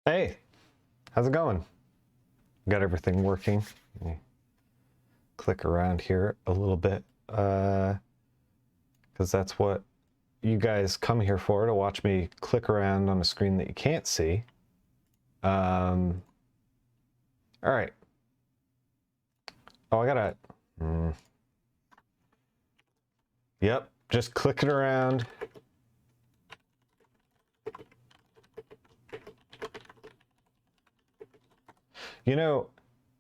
Hey, how's it going? Got everything working. Let me click around here a little bit, because that's what you guys come here for, to watch me click around on a screen that you can't see. All right. Oh, I gotta... Yep, just clicking around. You know,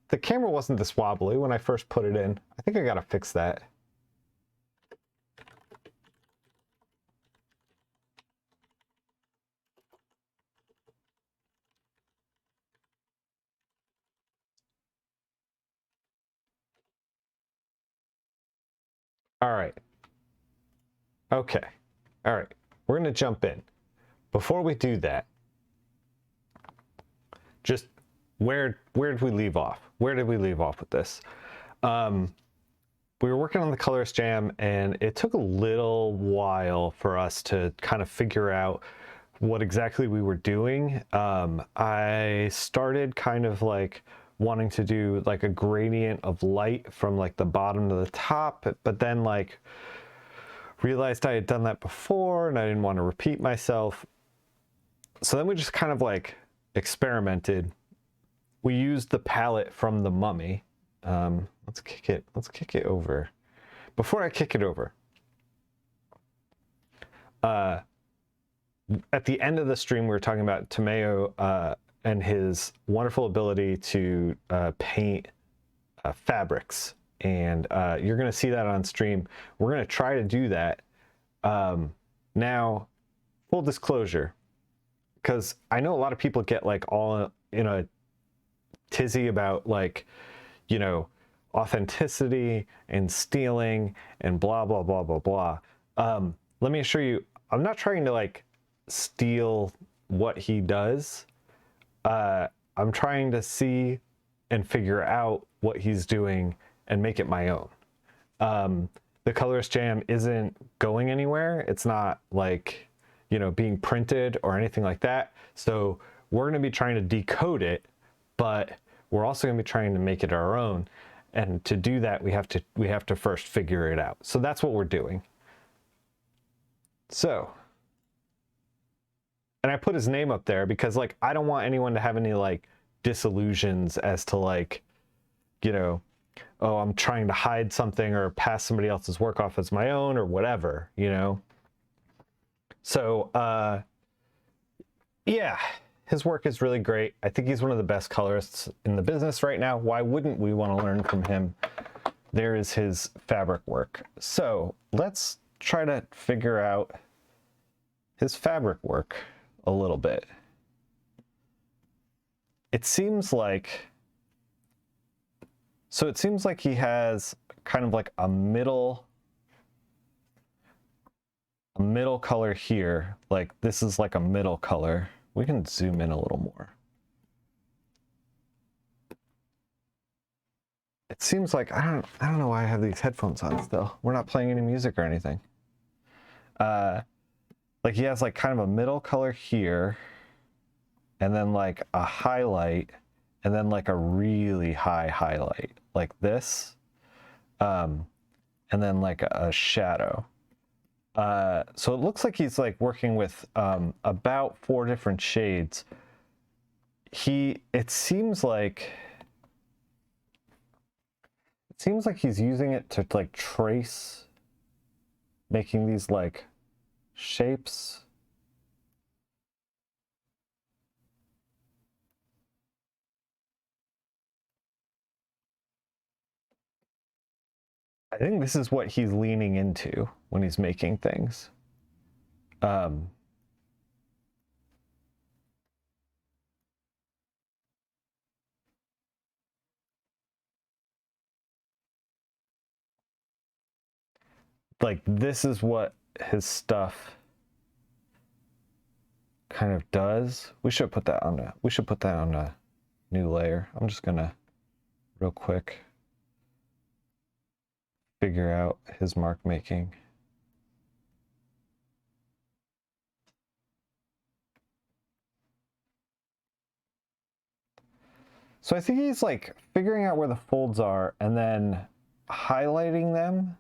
the camera wasn't this wobbly when I first put it in. I think I gotta fix that. All right. Okay. All right. We're gonna jump in. Before we do that, just where did we leave off? Where did we leave off with this? We were working on the Colorist Jam, and it took a little while for us to kind of figure out what exactly we were doing. I started kind of like wanting to do like a gradient of light from like the bottom to the top, but then like realized I had done that before and I didn't want to repeat myself. So then we just kind of like experimented. We used the palette from The Mummy. Let's kick it over. Before I kick it over, at the end of the stream, we were talking about Tomeo and his wonderful ability to paint fabrics. And you're going to see that on stream. We're going to try to do that. Now, full disclosure, because I know a lot of people get like all in a tizzy about like, you know, authenticity and stealing and blah, blah, blah, blah, blah. Let me assure you, I'm not trying to like steal what he does. I'm trying to see and figure out what he's doing and make it my own. The Colorist Jam isn't going anywhere. It's not like, you know, being printed or anything like that. So we're going to be trying to decode it, but we're also going to be trying to make it our own. And to do that, we have to first figure it out. So that's what we're doing. So, and I put his name up there because like I don't want anyone to have any like disillusions as to like, you know, oh, I'm trying to hide something or pass somebody else's work off as my own or whatever, you know. So yeah, his work is really great. I think he's one of the best colorists in the business right now. Why wouldn't we want to learn from him? There is his fabric work. So let's try to figure out his fabric work a little bit. It seems like he has kind of like a middle color here. Like this is like a middle color. We can zoom in a little more. It seems like I don't know why I have these headphones on still. We're not playing any music or anything. Like he has like kind of a middle color here, and then like a highlight, and then like a really high highlight like this, and then like a shadow. So it looks like he's like working with about 4 different shades. It seems like he's using it to like trace, making these like shapes. I think this is what he's leaning into when he's making things. Like this is what his stuff kind of does. We should put that on a new layer. I'm just gonna real quick figure out his mark making. So I think he's like figuring out where the folds are and then highlighting them.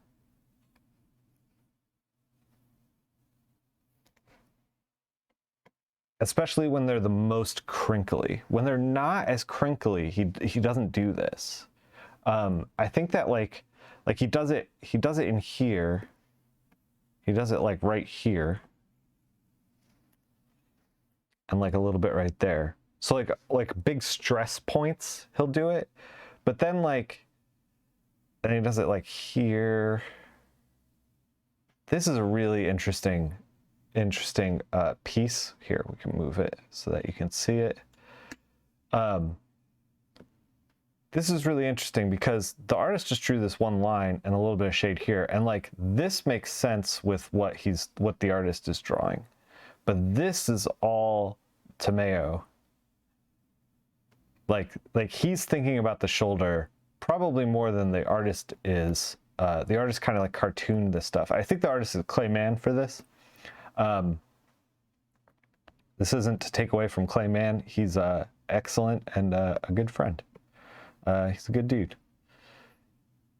Especially when they're the most crinkly. When they're not as crinkly, he doesn't do this. I think that like he does it in here. He does it like right here. And like a little bit right there. So like big stress points, he'll do it. But then then he does it like here. This is a really interesting piece. Here, we can move it so that you can see it. This is really interesting because the artist just drew this one line and a little bit of shade here, and like this makes sense with what the artist is drawing. But this is all Tomeo. Like he's thinking about the shoulder probably more than the artist is. The artist kind of like cartooned this stuff. I think the artist is Clayman for this. This isn't to take away from Clayman. He's excellent and a good friend. He's a good dude.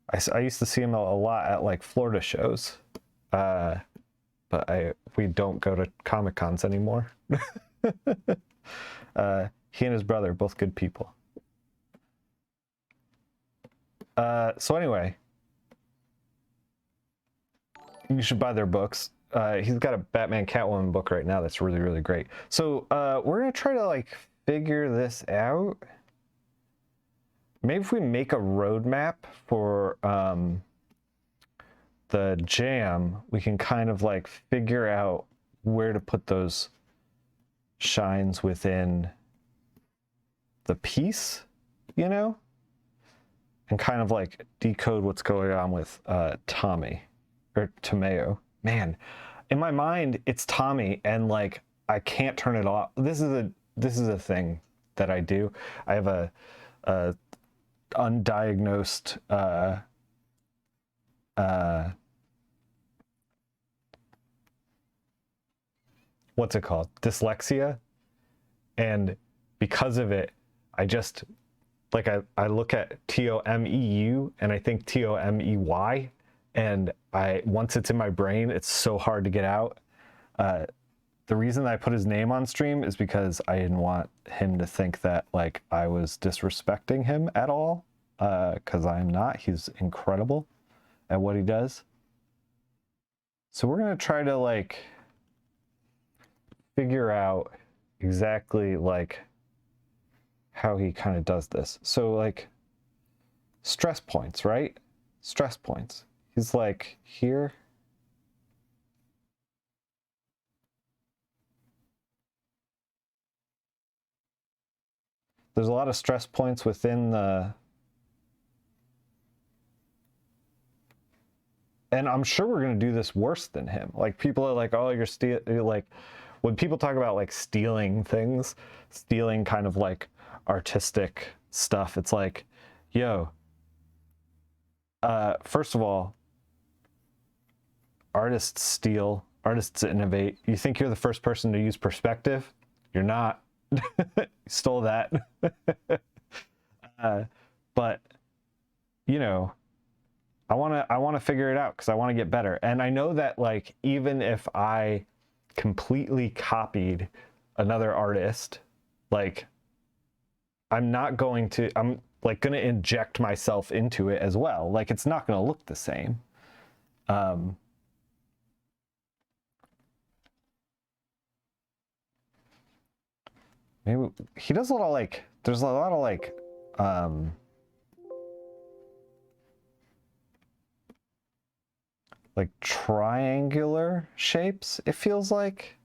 I used to see him a lot at like Florida shows, but we don't go to Comic Cons anymore. He and his brother, both good people. So anyway, you should buy their books. He's got a Batman Catwoman book right now that's really, really great. So we're gonna try to like figure this out. Maybe if we make a roadmap for the jam, we can kind of like figure out where to put those shines within the piece, you know? And kind of like decode what's going on with Tommy or Tomeo. Man, in my mind it's Tommy, and like I can't turn it off. This is a thing that I do. I have a undiagnosed what's it called? Dyslexia. And because of it, I just like I look at Tomeu and I think Tomey, and once it's in my brain, it's so hard to get out. The reason I put his name on stream is because I didn't want him to think that like I was disrespecting him at all, because I am not. He's incredible at what he does. So we're gonna try to like figure out exactly like how he kind of does this. So like stress points, right? Stress points. He's like here. There's a lot of stress points within the... And I'm sure we're going to do this worse than him. Like people are like, oh, you're like, when people talk about like stealing things, stealing kind of like artistic stuff, it's like, yo, first of all, artists steal, artists innovate. You think you're the first person to use perspective? You're not. You stole that. But you know, I want to figure it out because I want to get better. And I know that like even if I completely copied another artist, like I'm like going to inject myself into it as well. Like it's not going to look the same. Maybe he does a lot of like, there's a lot of like triangular shapes, it feels like.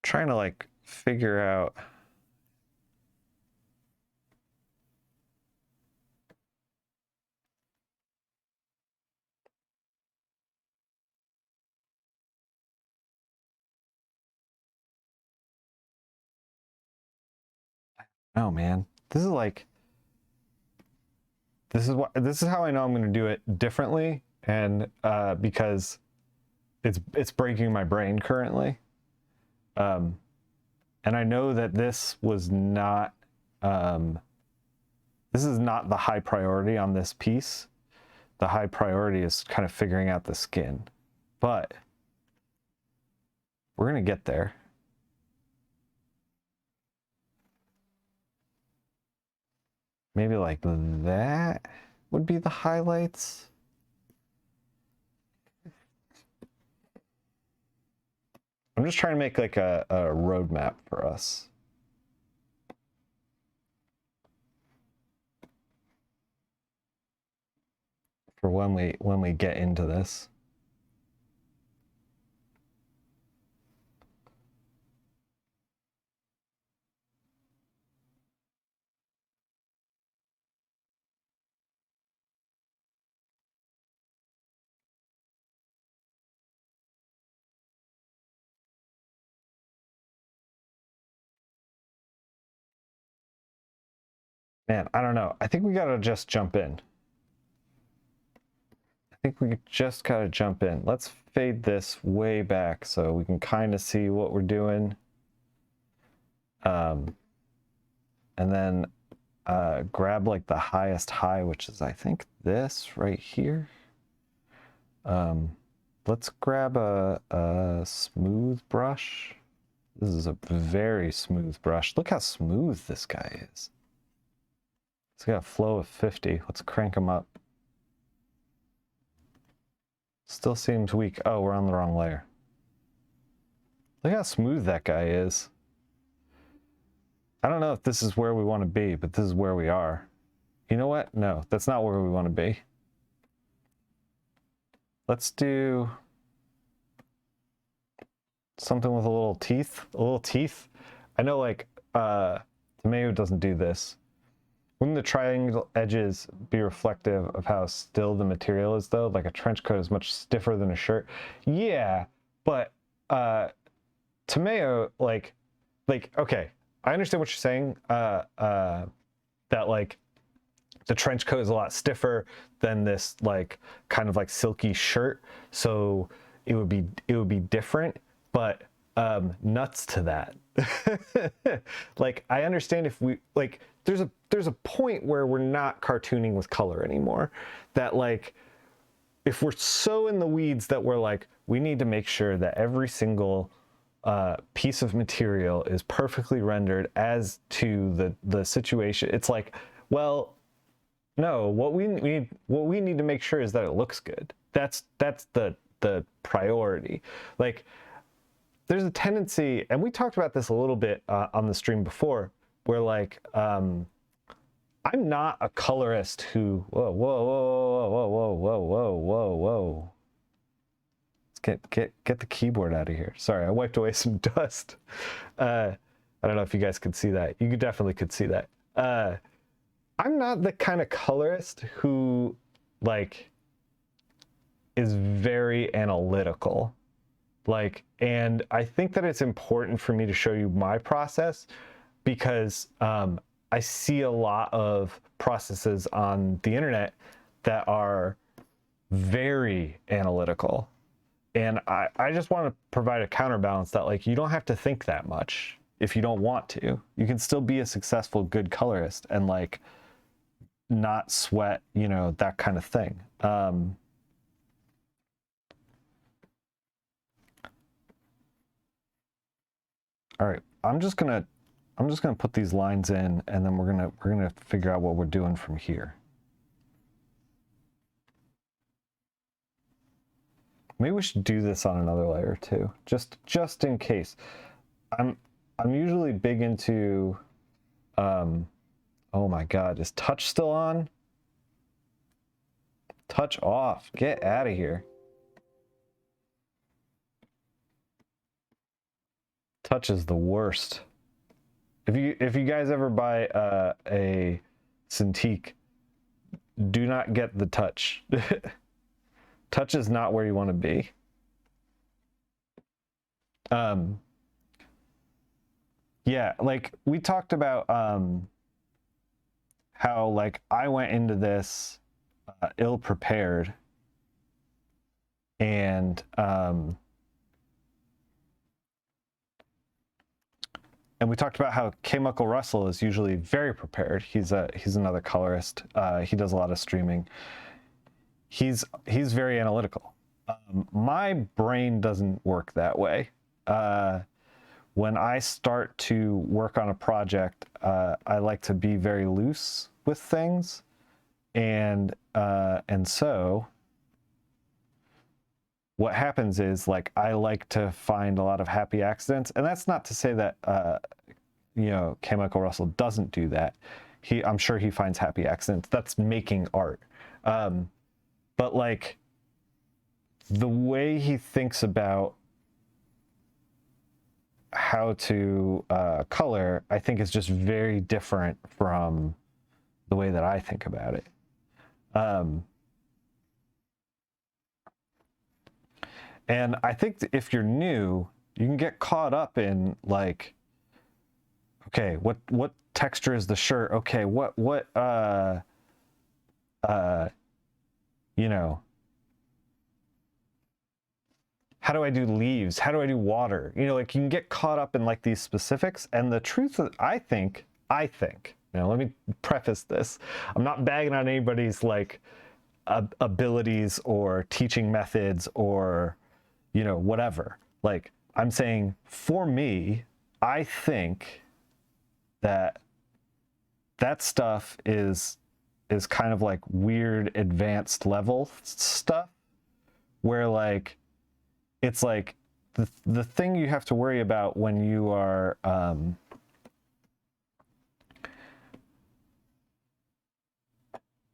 Trying to like figure out. Oh man, this is like, this is how I know I'm going to do it differently, and because it's breaking my brain currently, and And I know that this was not, this is not the high priority on this piece. The high priority is kind of figuring out the skin, but we're going to get there. Maybe like that would be the highlights. I'm just trying to make like a roadmap for us. For when we get into this. Man, I don't know. I think we gotta just jump in. I think we just gotta jump in. Let's fade this way back so we can kind of see what we're doing. And then grab like the highest high, which is I think this right here. Let's grab a smooth brush. This is a very smooth brush. Look how smooth this guy is. It's got a flow of 50. Let's crank him up. Still seems weak. Oh, we're on the wrong layer. Look how smooth that guy is. I don't know if this is where we want to be, but this is where we are. You know what? No, that's not where we want to be. Let's do something with a little teeth. A little teeth. I know like tomato doesn't do this. Wouldn't the triangle edges be reflective of how still the material is though? Like a trench coat is much stiffer than a shirt. Yeah, but tomato, like okay, I understand what you're saying. That like the trench coat is a lot stiffer than this like kind of like silky shirt, so it would be different. But nuts to that. Like I understand if we like there's a point where we're not cartooning with color anymore, that like if we're so in the weeds that we're like we need to make sure that every single piece of material is perfectly rendered as to the situation. It's like, well, no, what we need to make sure is that it looks good. That's the priority. Like there's a tendency, and we talked about this a little bit on the stream before, where like I'm not a colorist who whoa whoa whoa whoa whoa whoa whoa whoa whoa. Let's get the keyboard out of here. Sorry, I wiped away some dust. I don't know if you guys could see that. You definitely could see that. I'm not the kind of colorist who like is very analytical. Like, and I think that it's important for me to show you my process because I see a lot of processes on the internet that are very analytical. And I just want to provide a counterbalance that like, you don't have to think that much if you don't want to. You can still be a successful, good colorist and like not sweat, you know, that kind of thing. All right, I'm just gonna put these lines in, and then we're gonna figure out what we're doing from here. Maybe we should do this on another layer too, just in case. I'm usually big into. Oh my God, is touch still on? Touch off. Get out of here. Touch is the worst. If you guys ever buy a Cintiq, do not get the touch. Touch is not where you want to be. Yeah, like we talked about how like I went into this ill prepared, and And we talked about how K. Michael Russell is usually very prepared. He's another colorist. He does a lot of streaming. He's very analytical. My brain doesn't work that way. When I start to work on a project, I like to be very loose with things, and so what happens is, like, I like to find a lot of happy accidents, and that's not to say that K. Michael Russell doesn't do that. I'm sure he finds happy accidents. That's making art. But like, the way he thinks about how to color, I think, is just very different from the way that I think about it. And I think that if you're new, you can get caught up in, like, okay, what texture is the shirt? Okay, how do I do leaves? How do I do water? Like, you can get caught up in, like, these specifics. And the truth is, I think, let me preface this. I'm not bagging on anybody's, like, abilities or teaching methods or, whatever. Like, I'm saying, for me, I think that stuff is kind of like weird advanced level stuff, where, like, it's like the thing you have to worry about when you are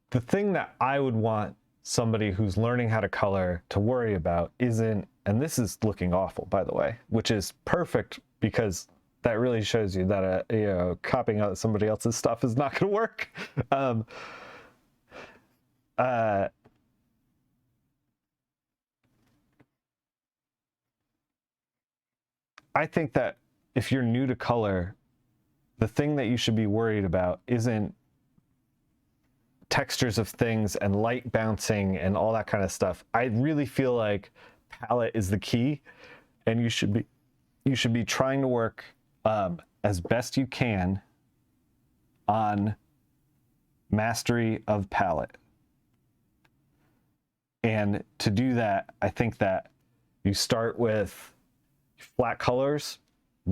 the thing that I would want somebody who's learning how to color to worry about isn't, and this is looking awful, by the way, which is perfect, because that really shows you that copying out somebody else's stuff is not going to work. I think that if you're new to color, the thing that you should be worried about isn't textures of things and light bouncing and all that kind of stuff. I really feel like palette is the key, and you should be trying to work as best you can on mastery of palette. And to do that, I think that you start with flat colors.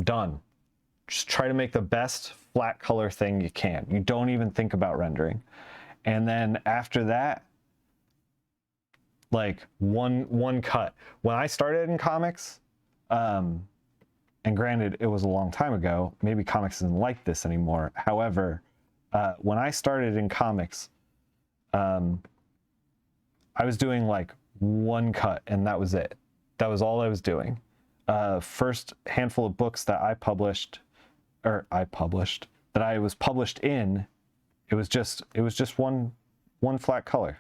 Done. Just try to make the best flat color thing you can. You don't even think about rendering. And then after that, like, one cut. When I started in comics, and granted, it was a long time ago, maybe comics isn't like this anymore. However, when I started in comics, I was doing, like, one cut, and that was it. That was all I was doing. First handful of books that I was published in, it was just one flat color.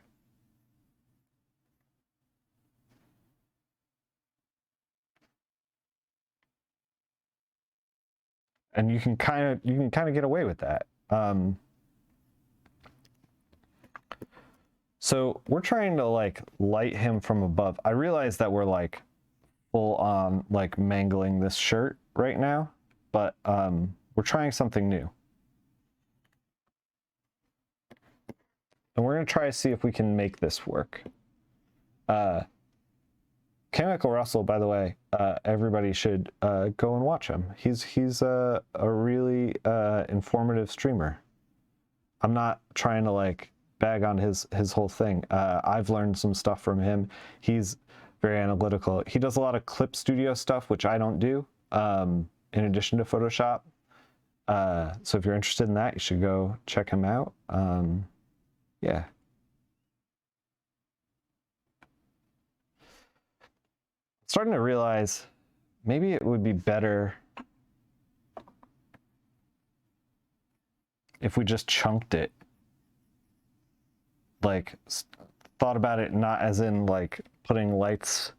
And you can kind of get away with that. So we're trying to, like, light him from above. I realize that we're, like, full on, like, mangling this shirt right now, but we're trying something new. And we're going to try to see if we can make this work. K. Michael Russell, by the way, everybody should go and watch him. He's a really informative streamer. I'm not trying to, like, bag on his whole thing. I've learned some stuff from him. He's very analytical. He does a lot of clip studio stuff, which I don't do, in addition to Photoshop. So if you're interested in that, you should go check him out. Yeah. Starting to realize maybe it would be better if we just chunked it. Like, thought about it not as in, like, putting lights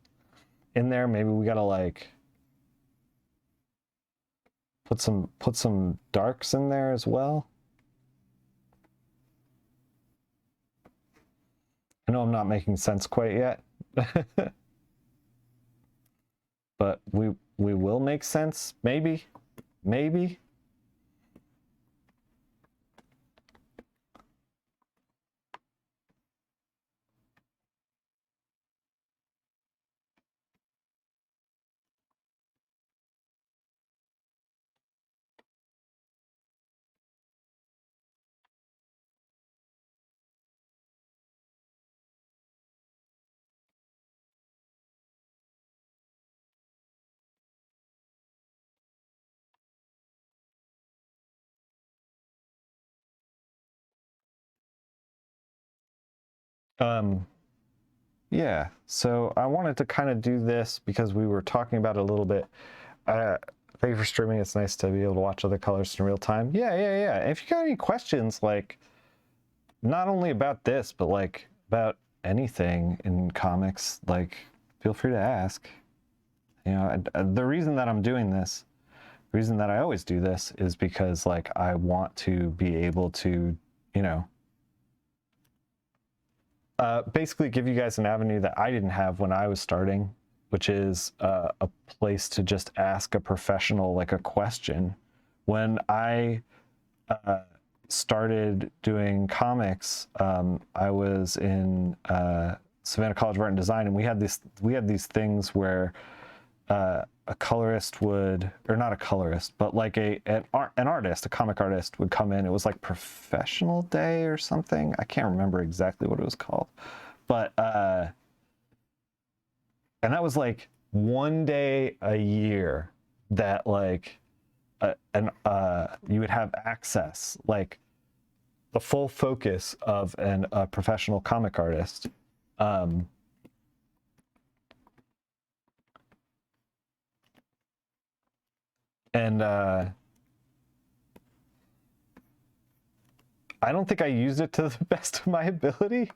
in there. Maybe we gotta, like, put some darks in there as well. I know I'm not making sense quite yet. But we will make sense, maybe. Yeah, so I wanted to kind of do this because we were talking about it a little bit. Thank you for streaming. It's nice to be able to watch other colors in real time. Yeah. And if you got any questions, like not only about this, but like about anything in comics, like feel free to ask. You know, the reason that I'm doing this, the reason that I always do this is because like I want to be able to, you know, basically give you guys an avenue that I didn't have when I was starting, which is a place to just ask a professional like a question. When I started doing comics, I was in Savannah College of Art and Design, and we had these things where a colorist would, or not a colorist, but like an artist, a comic artist would come in. It was like Professional Day or something. I can't remember exactly what it was called, but and that was like one day a year that like you would have access, like the full focus of a professional comic artist. And I don't think I used it to the best of my ability.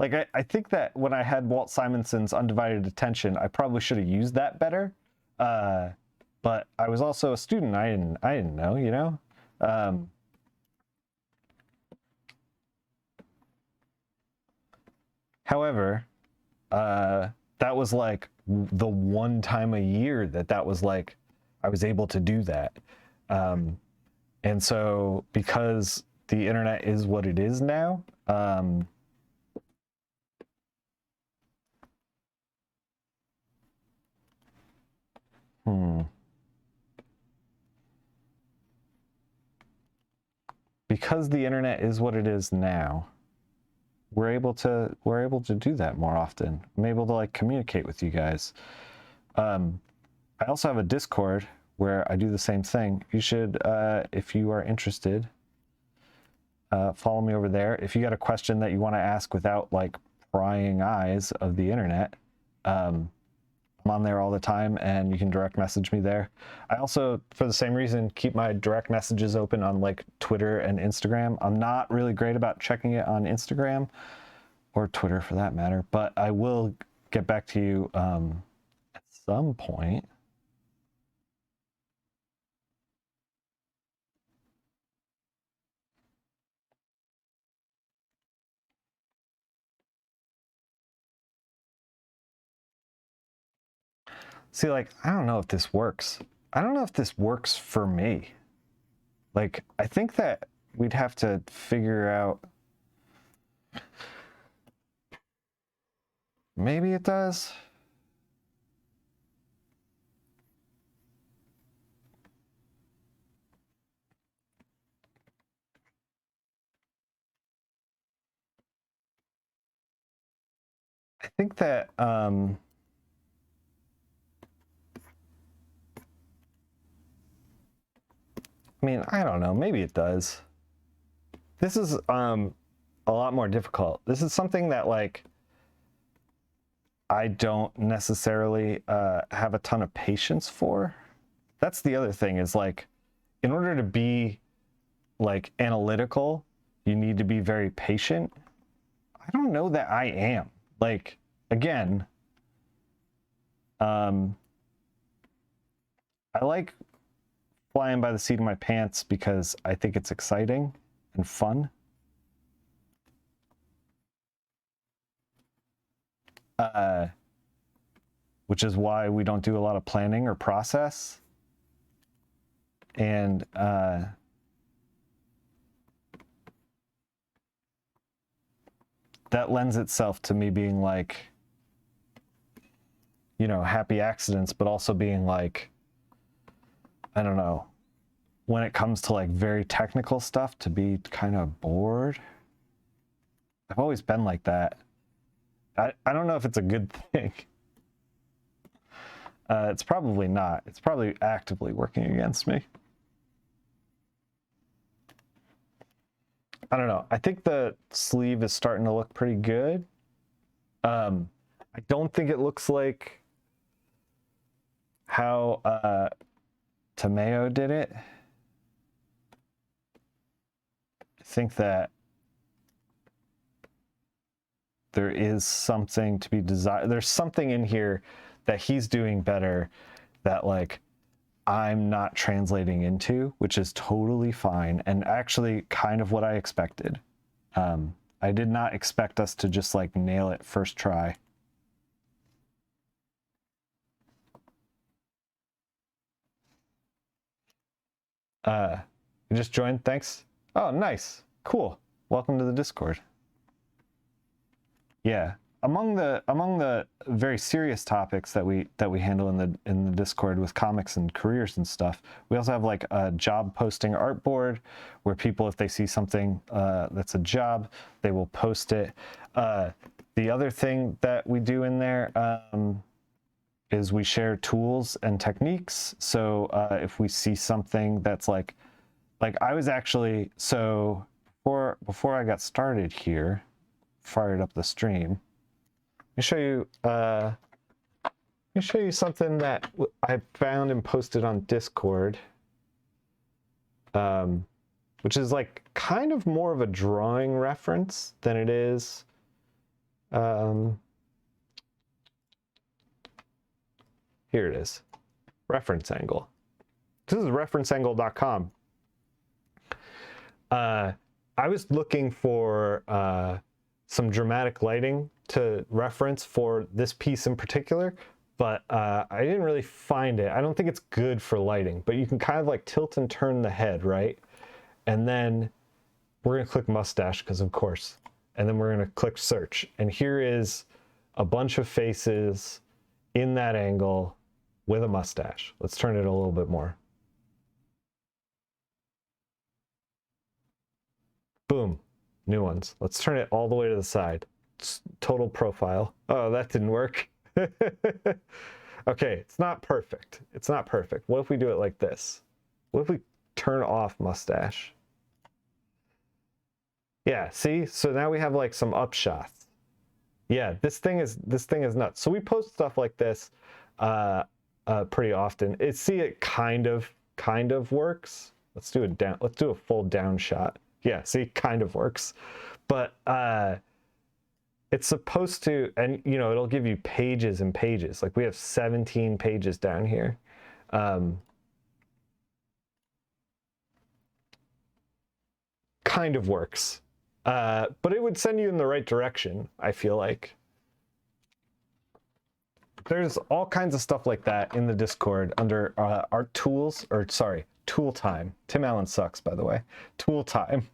Like I think that when I had Walt Simonson's undivided attention, I probably should have used that better. But I was also a student. I didn't know, you know. However, that was like the one time a year that was like I was able to do that. And so because the internet is what it is now, because the internet is what it is now, we're able to do that more often. I'm able to like communicate with you guys. I also have a Discord where I do the same thing. You should, if you are interested, follow me over there. If you got a question that you want to ask without like prying eyes of the internet, I'm on there all the time, and you can direct message me there. I also, for the same reason, keep my direct messages open on like Twitter and Instagram. I'm not really great about checking it on Instagram or Twitter for that matter, but I will get back to you at some point. See, like, I don't know if this works. I don't know if this works for me. Like, I think that we'd have to figure out. Maybe it does. I think that I mean, I don't know. Maybe it does. This is a lot more difficult. This is something that like I don't necessarily have a ton of patience for. That's the other thing is like, in order to be like analytical, you need to be very patient. I don't know that I am. Like, again, I like flying by the seat of my pants because I think it's exciting and fun. Which is why we don't do a lot of planning or process. And that lends itself to me being like, you know, happy accidents, but also being like, I don't know, when it comes to like very technical stuff, to be kind of bored. I've always been like that. I don't know if it's a good thing. It's probably not. It's probably actively working against me. I don't know. I think the sleeve is starting to look pretty good. I don't think it looks like how Tomeo did it. I think that there is something to be desired. There's something in here that he's doing better that like I'm not translating into, which is totally fine and actually kind of what I expected. I did not expect us to just like nail it first try. You just joined, thanks. Oh, nice, cool. Welcome to the Discord. Yeah, among the very serious topics that we handle in the Discord with comics and careers and stuff, we also have like a job posting art board where people, if they see something that's a job, they will post it. The other thing that we do in there is we share tools and techniques. So if we see something that's like I was actually, so before I got started here, fired up the stream, let me show you something that I found and posted on Discord, which is like kind of more of a drawing reference than it is here it is, reference angle. This is referenceangle.com. I was looking for some dramatic lighting to reference for this piece in particular, but I didn't really find it. I don't think it's good for lighting, but you can kind of like tilt and turn the head, right? And then we're gonna click mustache, because of course, and then we're gonna click search. And here is a bunch of faces in that angle with a mustache. Let's turn it a little bit more. Boom, new ones. Let's turn it all the way to the side. It's total profile. Oh, that didn't work. Okay, it's not perfect. It's not perfect. What if we do it like this? What if we turn off mustache? Yeah, see? So now we have like some upshots. Yeah, this thing is nuts. So we post stuff like this pretty often. It kind of works. Let's do a full down shot. Yeah, see, kind of works. But it's supposed to, and you know, it'll give you pages and pages. Like we have 17 pages down here. Kind of works. But it would send you in the right direction, I feel like. There's all kinds of stuff like that in the Discord under art tools, or sorry, tool time. Tim Allen sucks, by the way. Tool time.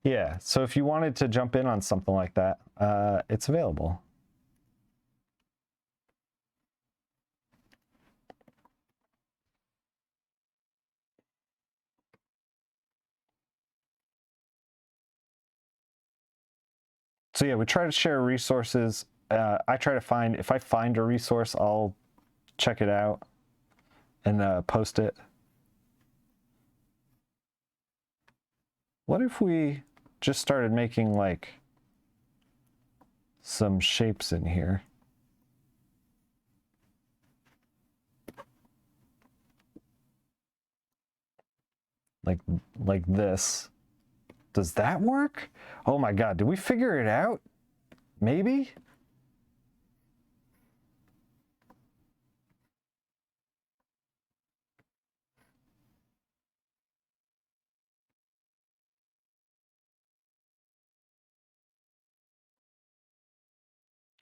Yeah, so if you wanted to jump in on something like that, it's available. So yeah, we try to share resources. I try to find, if I find a resource, I'll check it out and post it. What if we just started making like some shapes in here? Like this. Does that work? Oh my God, did we figure it out? Maybe?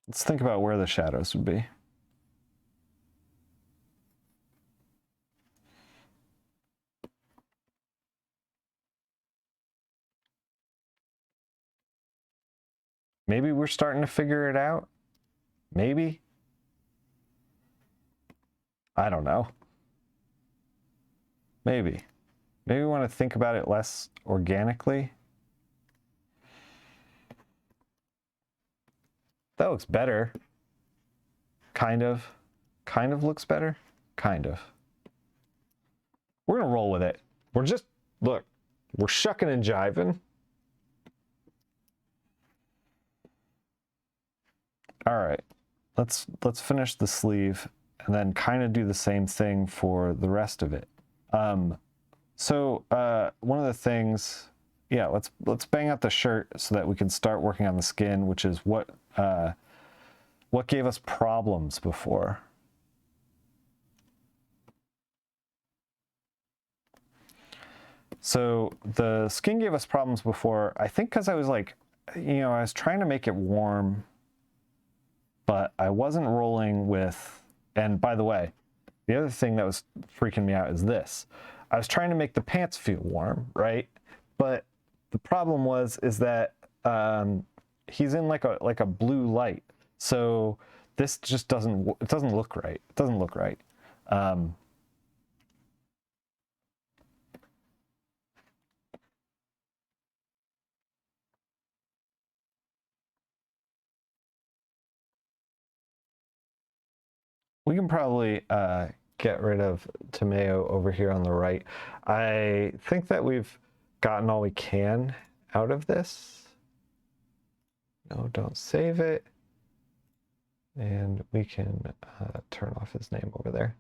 Let's think about where the shadows would be. Maybe we're starting to figure it out. Maybe. I don't know. Maybe. Maybe we want to think about it less organically. That looks better. Kind of. Kind of looks better. Kind of. We're going to roll with it. We're just, look, we're shucking and jiving. All right, let's finish the sleeve and then kind of do the same thing for the rest of it. So one of the things, yeah, let's bang out the shirt so that we can start working on the skin, which is what gave us problems before. So the skin gave us problems before, I think because I was like, I was trying to make it warm, but I wasn't rolling with, and by the way, the other thing that was freaking me out is this. I was trying to make the pants feel warm, right? But the problem is that he's in like a blue light. So this just doesn't look right. It doesn't look right. We can probably get rid of Tomeo over here on the right. I think that we've gotten all we can out of this. No, don't save it. And we can turn off his name over there.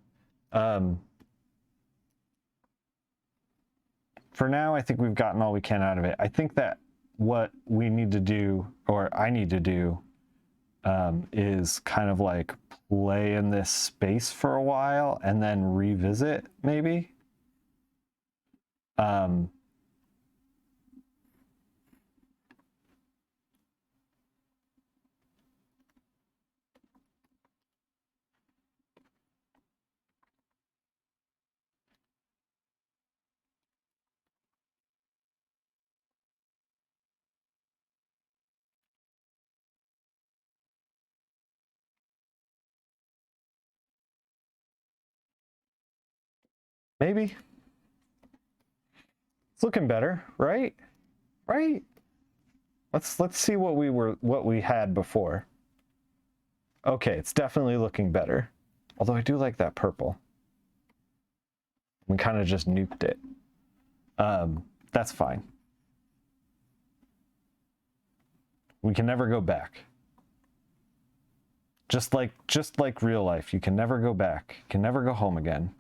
For now, I think we've gotten all we can out of it. I think that what we need to do, or I need to do, is kind of like play in this space for a while and then revisit, maybe. Maybe. It's looking better, right? Right? Let's see what we had before. Okay, it's definitely looking better. Although I do like that purple. We kind of just nuked it. That's fine. We can never go back. Just like real life, you can never go back. You can never go home again.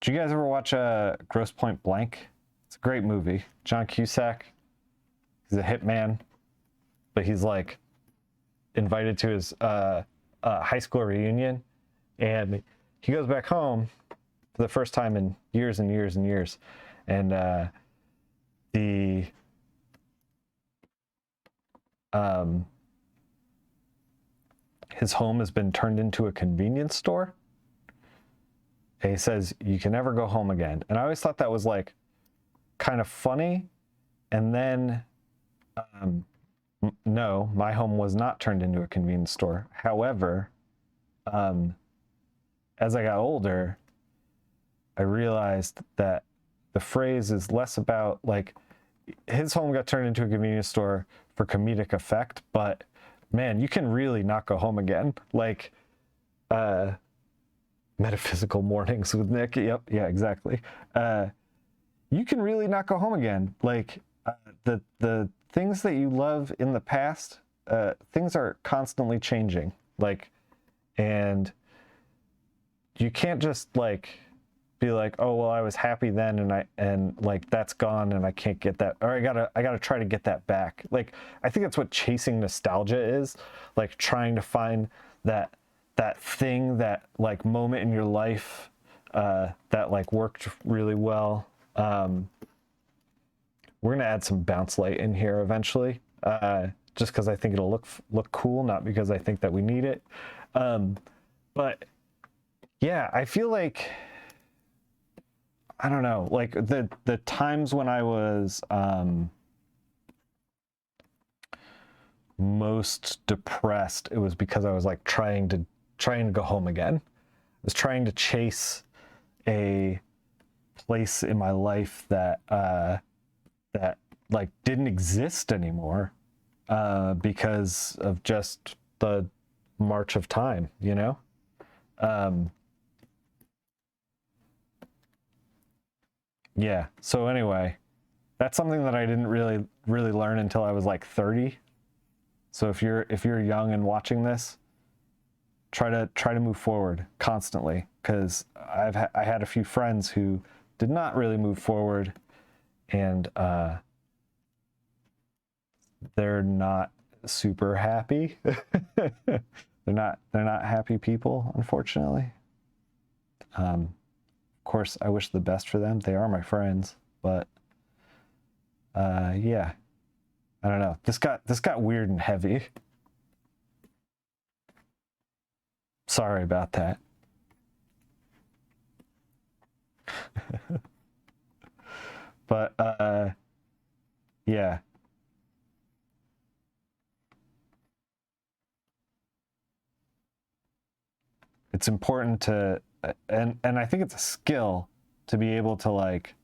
Did you guys ever watch Grosse Pointe Blank? It's a great movie. John Cusack, he's a hitman, but he's like invited to his high school reunion, and he goes back home for the first time in years and years and years, and his home has been turned into a convenience store. And he says, you can never go home again. And I always thought that was like kind of funny. And then, no, my home was not turned into a convenience store. However, as I got older, I realized that the phrase is less about like his home got turned into a convenience store for comedic effect, but man, you can really not go home again. Like, Metaphysical Mornings with Nick. Yep, yeah, exactly. You can really not go home again. Like the things that you love in the past, things are constantly changing. Like, and you can't just like be like, oh well, I was happy then, and like that's gone, and I can't get that, or I gotta try to get that back. Like, I think that's what chasing nostalgia is, like trying to find that thing, that like moment in your life that like worked really well. We're gonna add some bounce light in here eventually, just because I think it'll look cool, not because I think that we need it. But yeah, I feel like, I don't know, like the times when I was most depressed, it was because I was like trying to go home again. I was trying to chase a place in my life that like didn't exist anymore because of just the march of time, you know? Yeah, so anyway, That's something that I didn't really learn until I was like 30. So if you're young and watching this, try to move forward constantly, because I had a few friends who did not really move forward, and they're not super happy. they're not happy people, unfortunately. Of course, I wish the best for them. They are my friends, but yeah, I don't know. This got weird and heavy. Sorry about that. But yeah. It's important to, and I think it's a skill to be able to like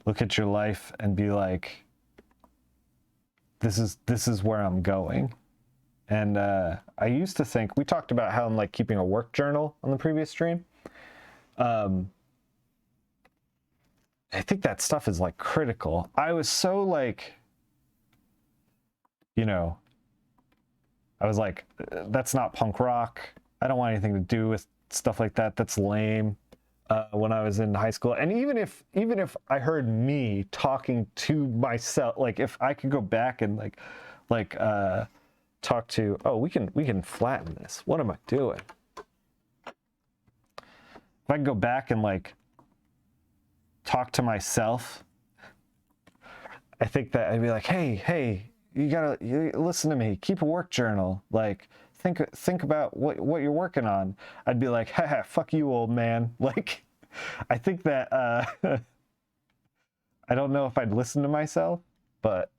look at your life and be like, this is where I'm going. And I used to think, we talked about how I'm like keeping a work journal on the previous stream. I think that stuff is like critical. I was so like, you know, I was like, that's not punk rock. I don't want anything to do with stuff like that. That's lame. When I was in high school, and even if I heard me talking to myself, like if I could go back and like talk to, oh, we can flatten this. What am I doing? If I could go back and like talk to myself, I think that I'd be like, hey, you listen to me. Keep a work journal. Like think about what you're working on. I'd be like, haha, fuck you, old man. Like, I think that I don't know if I'd listen to myself, but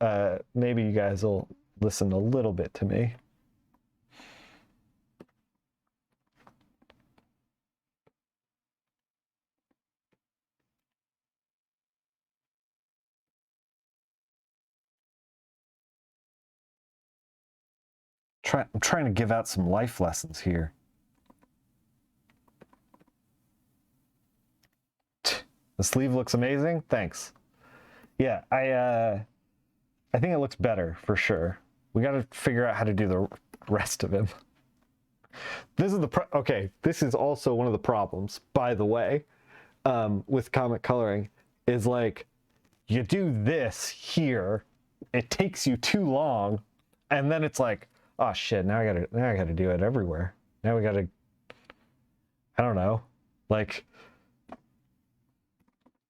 maybe you guys will listen a little bit to me. I'm trying to give out some life lessons here. The sleeve looks amazing. Thanks. Yeah, I think it looks better for sure. We got to figure out how to do the rest of him. This is okay. This is also one of the problems, by the way, with comic coloring, is like you do this here, it takes you too long, and then it's like, oh shit, now I gotta do it everywhere. Now we gotta, I don't know, like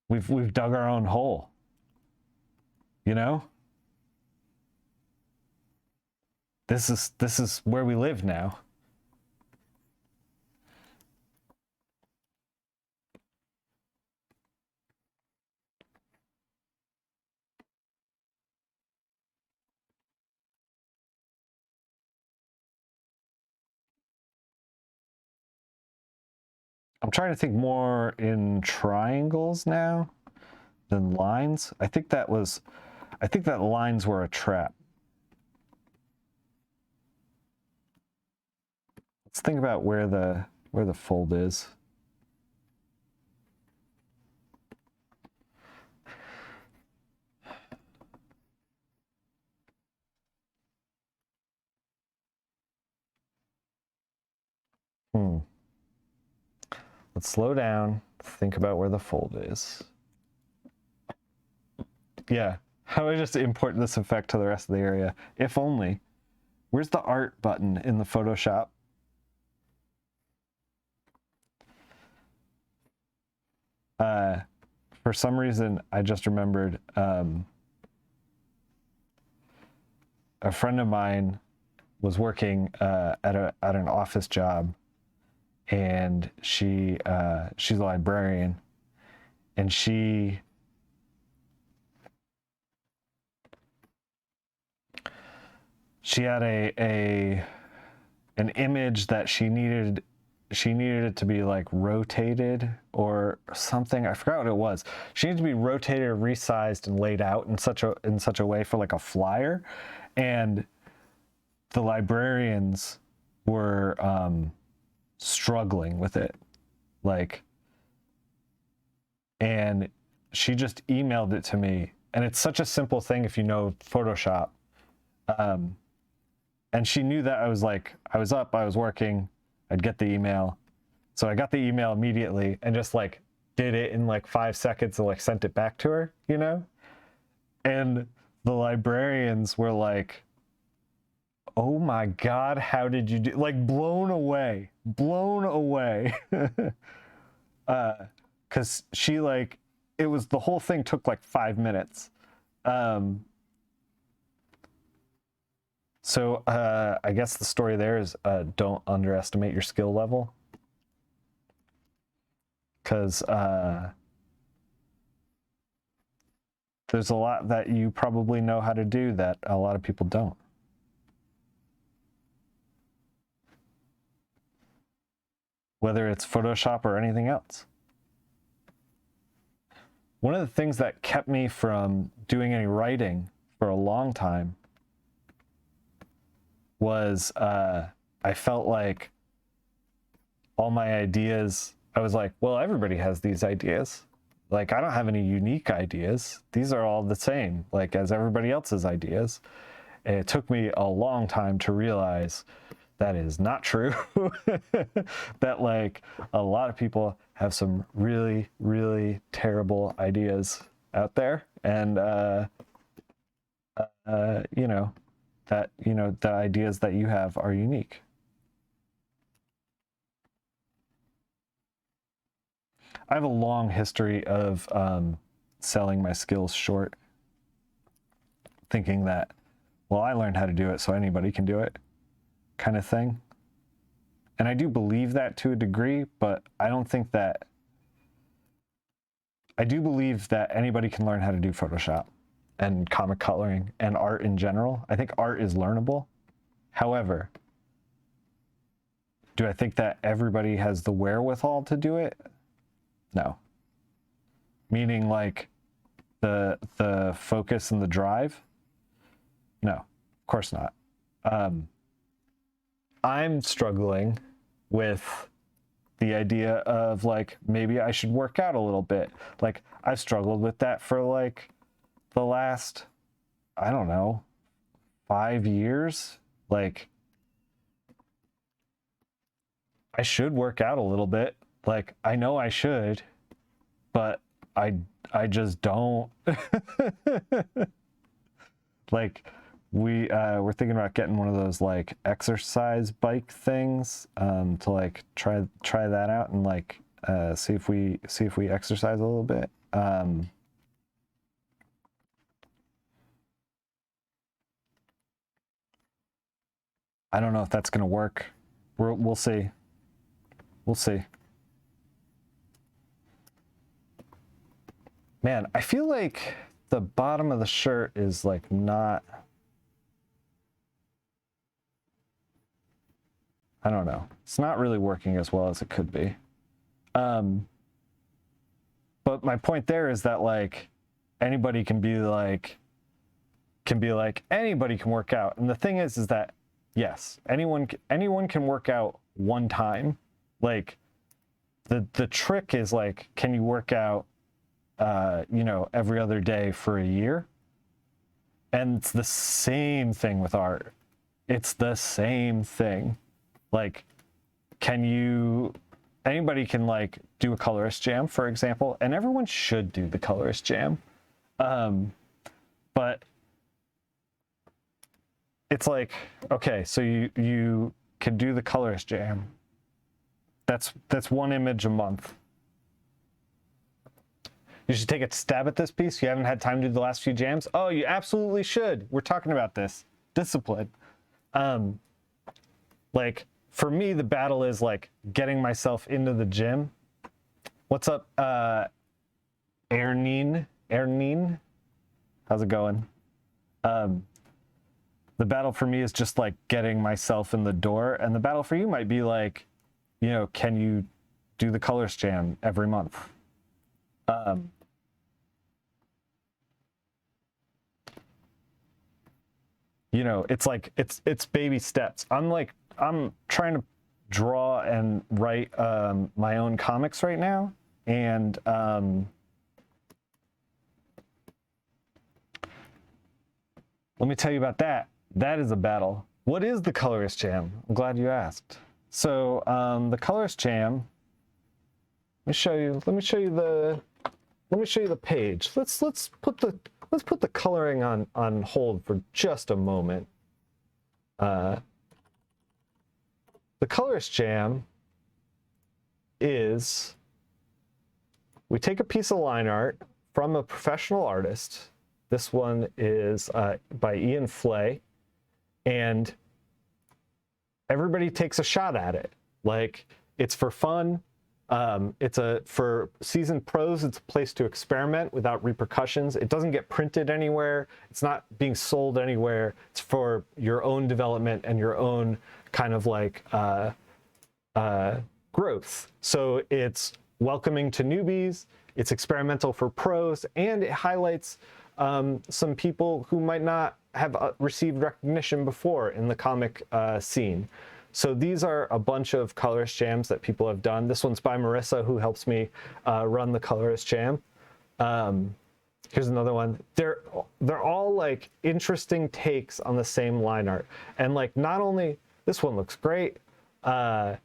we've dug our own hole, you know? This is where we live now. I'm trying to think more in triangles now than lines. I think that lines were a trap. Let's think about where the fold is. Let's slow down, think about where the fold is. Yeah, how do I just import this effect to the rest of the area? If only. Where's the art button in the Photoshop? For some reason, I just remembered a friend of mine was working at an office job, and she's a librarian, and she had an image that she needed it to be like rotated or something. I forgot what it was. She needed to be rotated, resized, and laid out in such a way for like a flyer, and the librarians were struggling with it, like, and she just emailed it to me, and it's such a simple thing if you know Photoshop. And she knew that I was up, I was working, I'd get the email. So I got the email immediately and just like did it in like 5 seconds and like sent it back to her, you know? And the librarians were like, oh my God, how did you do? Like blown away. Cause she like, it was, the whole thing took like 5 minutes. So I guess the story there is don't underestimate your skill level. Because there's a lot that you probably know how to do that a lot of people don't. Whether it's Photoshop or anything else. One of the things that kept me from doing any writing for a long time was I felt like all my ideas, I was like, well, everybody has these ideas. Like, I don't have any unique ideas. These are all the same, like as everybody else's ideas. And it took me a long time to realize that is not true. That like a lot of people have some really, really terrible ideas out there. And, you know, that, you know, the ideas that you have are unique. I have a long history of selling my skills short, thinking that, well, I learned how to do it, so anybody can do it, kind of thing. And I do believe that to a degree, but I don't think that, I do believe that anybody can learn how to do Photoshop and comic coloring and art in general. I think art is learnable. However, do I think that everybody has the wherewithal to do it? No. Meaning like the focus and the drive? No, of course not. I'm struggling with the idea of like, maybe I should work out a little bit. Like I've struggled with that for like the last, I don't know, 5 years. Like I should work out a little bit. Like I know I should, but I just don't. Like we're thinking about getting one of those like exercise bike things to like try that out and like see if we exercise a little bit. I don't know if that's gonna work. We'll see. We'll see. Man, I feel like the bottom of the shirt is like not, I don't know. It's not really working as well as it could be. But my point there is that like anybody can be like anybody can work out. And the thing is that yes, anyone can work out one time. Like the trick is like, can you work out you know, every other day for a year? And it's the same thing with art. It's the same thing. Like, anybody can like do a colorist jam, for example, and everyone should do the colorist jam. But it's like, okay, so you can do the colorist jam. That's one image a month. You should take a stab at this piece. You haven't had time to do the last few jams. Oh, you absolutely should. We're talking about this. Discipline. Like, for me, the battle is like getting myself into the gym. What's up, Erneen? How's it going? The battle for me is just like getting myself in the door. And the battle for you might be like, you know, can you do the colorist jam every month? You know, it's like, it's baby steps. I'm trying to draw and write my own comics right now. And Let me tell you about that. That is a battle. What is the Colorist Jam? I'm glad you asked. So the Colorist Jam. Let me show you the page. Let's put the coloring on hold for just a moment. The Colorist Jam is, we take a piece of line art from a professional artist. This one is by Ian Flay, and everybody takes a shot at it. Like, it's for fun. For seasoned pros, it's a place to experiment without repercussions. It doesn't get printed anywhere. It's not being sold anywhere. It's for your own development and your own kind of like growth. So it's welcoming to newbies, it's experimental for pros, and it highlights some people who might not have received recognition before in the comic scene. So these are a bunch of Colorist Jams that people have done. This one's by Marissa, who helps me run the Colorist Jam. Here's another one. They're all like interesting takes on the same line art. And like, not only, this one looks great, not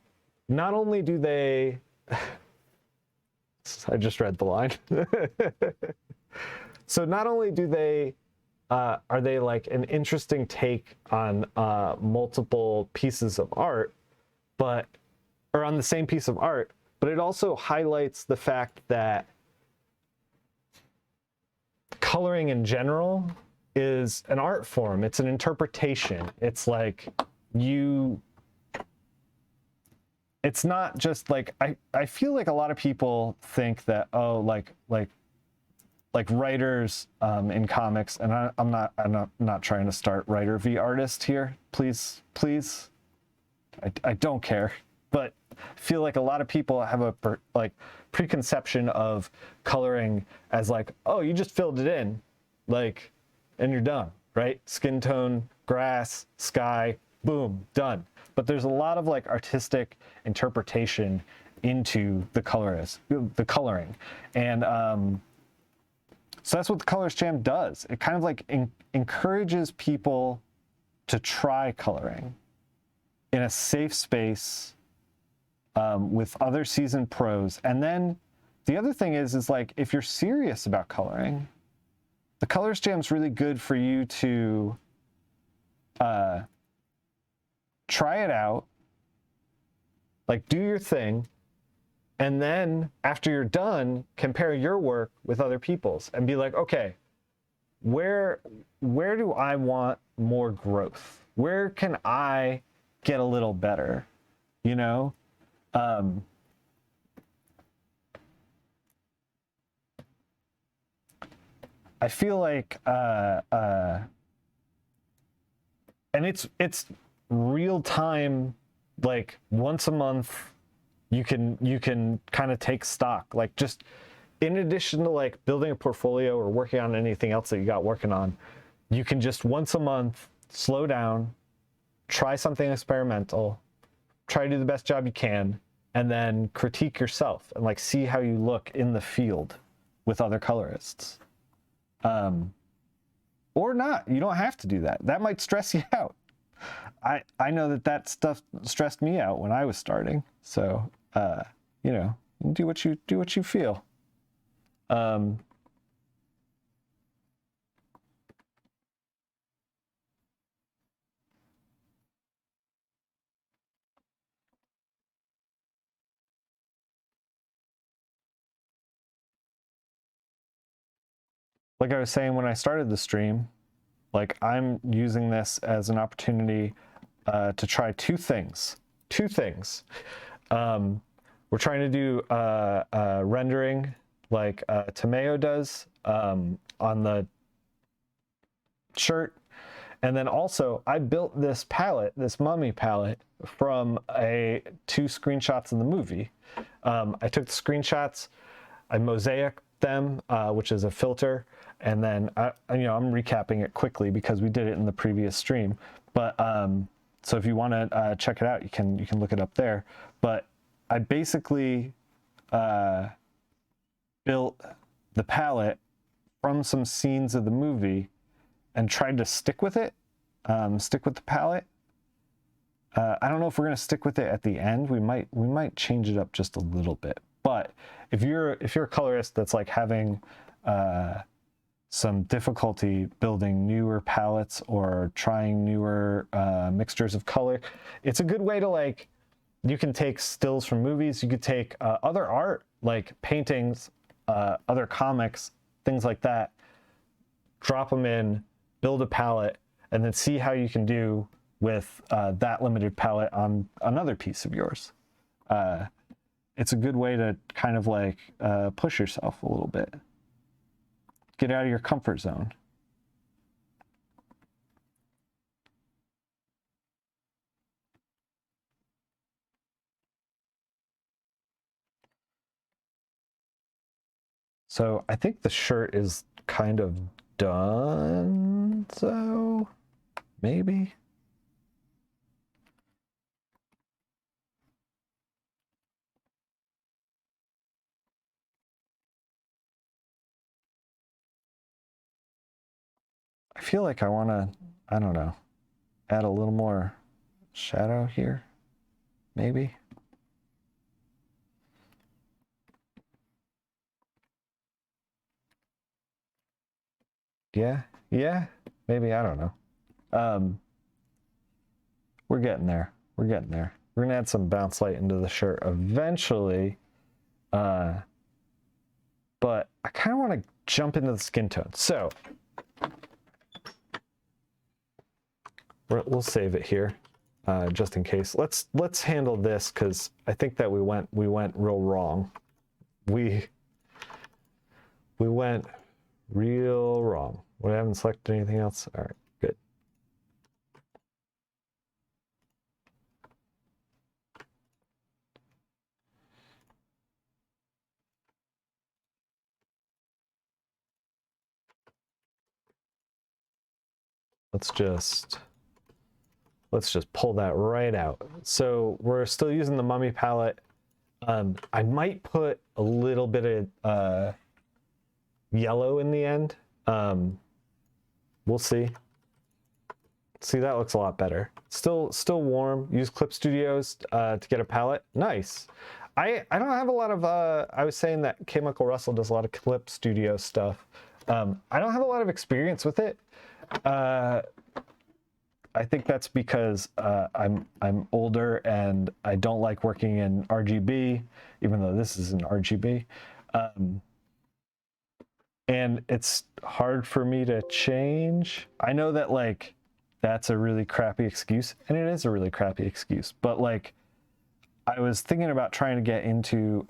only do they, I just read the line. So not only do they, are they like an interesting take on multiple pieces of art, or on the same piece of art, but it also highlights the fact that coloring in general is an art form. It's an interpretation. It's like it's not just like, I feel like a lot of people think that, oh, like writers in comics, and I'm not trying to start writer v artist here. Please, I don't care, but I feel like a lot of people have a preconception of coloring as like, oh, you just filled it in, like, and you're done, right? Skin tone, grass, sky, boom, done. But there's a lot of like artistic interpretation into the coloring, and so that's what the Colorist Jam does. It kind of like encourages people to try coloring in a safe space with other seasoned pros. And then the other thing is like, if you're serious about coloring, the Colorist Jam is really good for you to try it out, like do your thing, and then after you're done, compare your work with other people's and be like, okay, where do I want more growth? Where can I get a little better? You know? I feel like, and it's real time, like once a month, you can kind of take stock, like just in addition to like building a portfolio or working on anything else that you got working on, you can just once a month slow down, try something experimental, try to do the best job you can, and then critique yourself and like see how you look in the field with other colorists. Or not. You don't have to do that. That might stress you out. I know that stuff stressed me out when I was starting. So, you know, do what you feel. Like I was saying when I started the stream, like I'm using this as an opportunity to try two things. We're trying to do rendering like Tomeo does on the shirt. And then also I built this palette, this mummy palette, from two screenshots in the movie. I took the screenshots, I mosaicked them, which is a filter, and then I'm recapping it quickly because we did it in the previous stream. But so if you want to check it out, you can look it up there. But I basically built the palette from some scenes of the movie, and tried to stick with it, stick with the palette. I don't know if we're gonna stick with it at the end. We might change it up just a little bit. But if you're a colorist that's like having some difficulty building newer palettes or trying newer mixtures of color, it's a good way to like, you can take stills from movies, you could take other art like paintings, other comics, things like that, drop them in, build a palette, and then see how you can do with that limited palette on another piece of yours. It's a good way to kind of like push yourself a little bit. Get out of your comfort zone. So I think the shirt is kind of done, so maybe. I feel like I want to, I don't know, add a little more shadow here, maybe. Yeah, maybe, I don't know. We're getting there. We're getting there. We're gonna add some bounce light into the shirt eventually. But I kind of want to jump into the skin tone. So we'll save it here, just in case. Let's handle this because I think that we went real wrong. We went real wrong. We haven't selected anything else. All right, good. Let's just pull that right out. So we're still using the Mummy palette. I might put a little bit of yellow in the end. We'll see. See, that looks a lot better. Still warm. Use Clip Studios to get a palette. Nice. I don't have a lot of, I was saying that K. Michael Russell does a lot of Clip Studio stuff. I don't have a lot of experience with it. I think that's because I'm older and I don't like working in RGB, even though this is in RGB. And it's hard for me to change. I know that like that's a really crappy excuse, and it is a really crappy excuse, but like I was thinking about trying to get into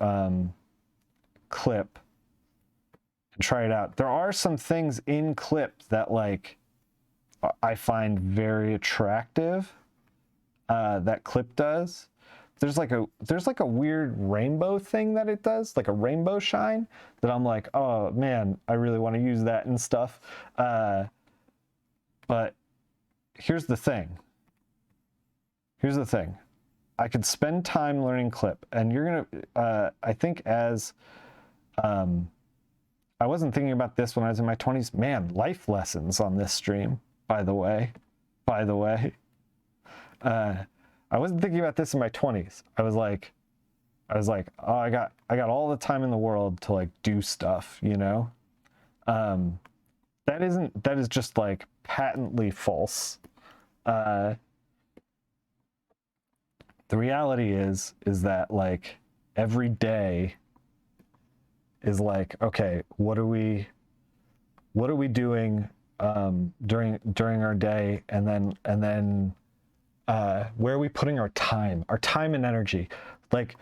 Clip and try it out. There are some things in Clip that like I find very attractive that Clip does. There's like a weird rainbow thing that it does, like a rainbow shine that I'm like, oh man, I really want to use that and stuff. But here's the thing. I could spend time learning Clip, and you're gonna, I think as, I wasn't thinking about this when I was in my 20s. Man, life lessons on this stream, by the way. I wasn't thinking about this in my 20s. I was like, oh, I got all the time in the world to like do stuff, you know? That is just like patently false. The reality is that like every day is like, okay, what are we doing during our day, and then where are we putting our time and energy? Like,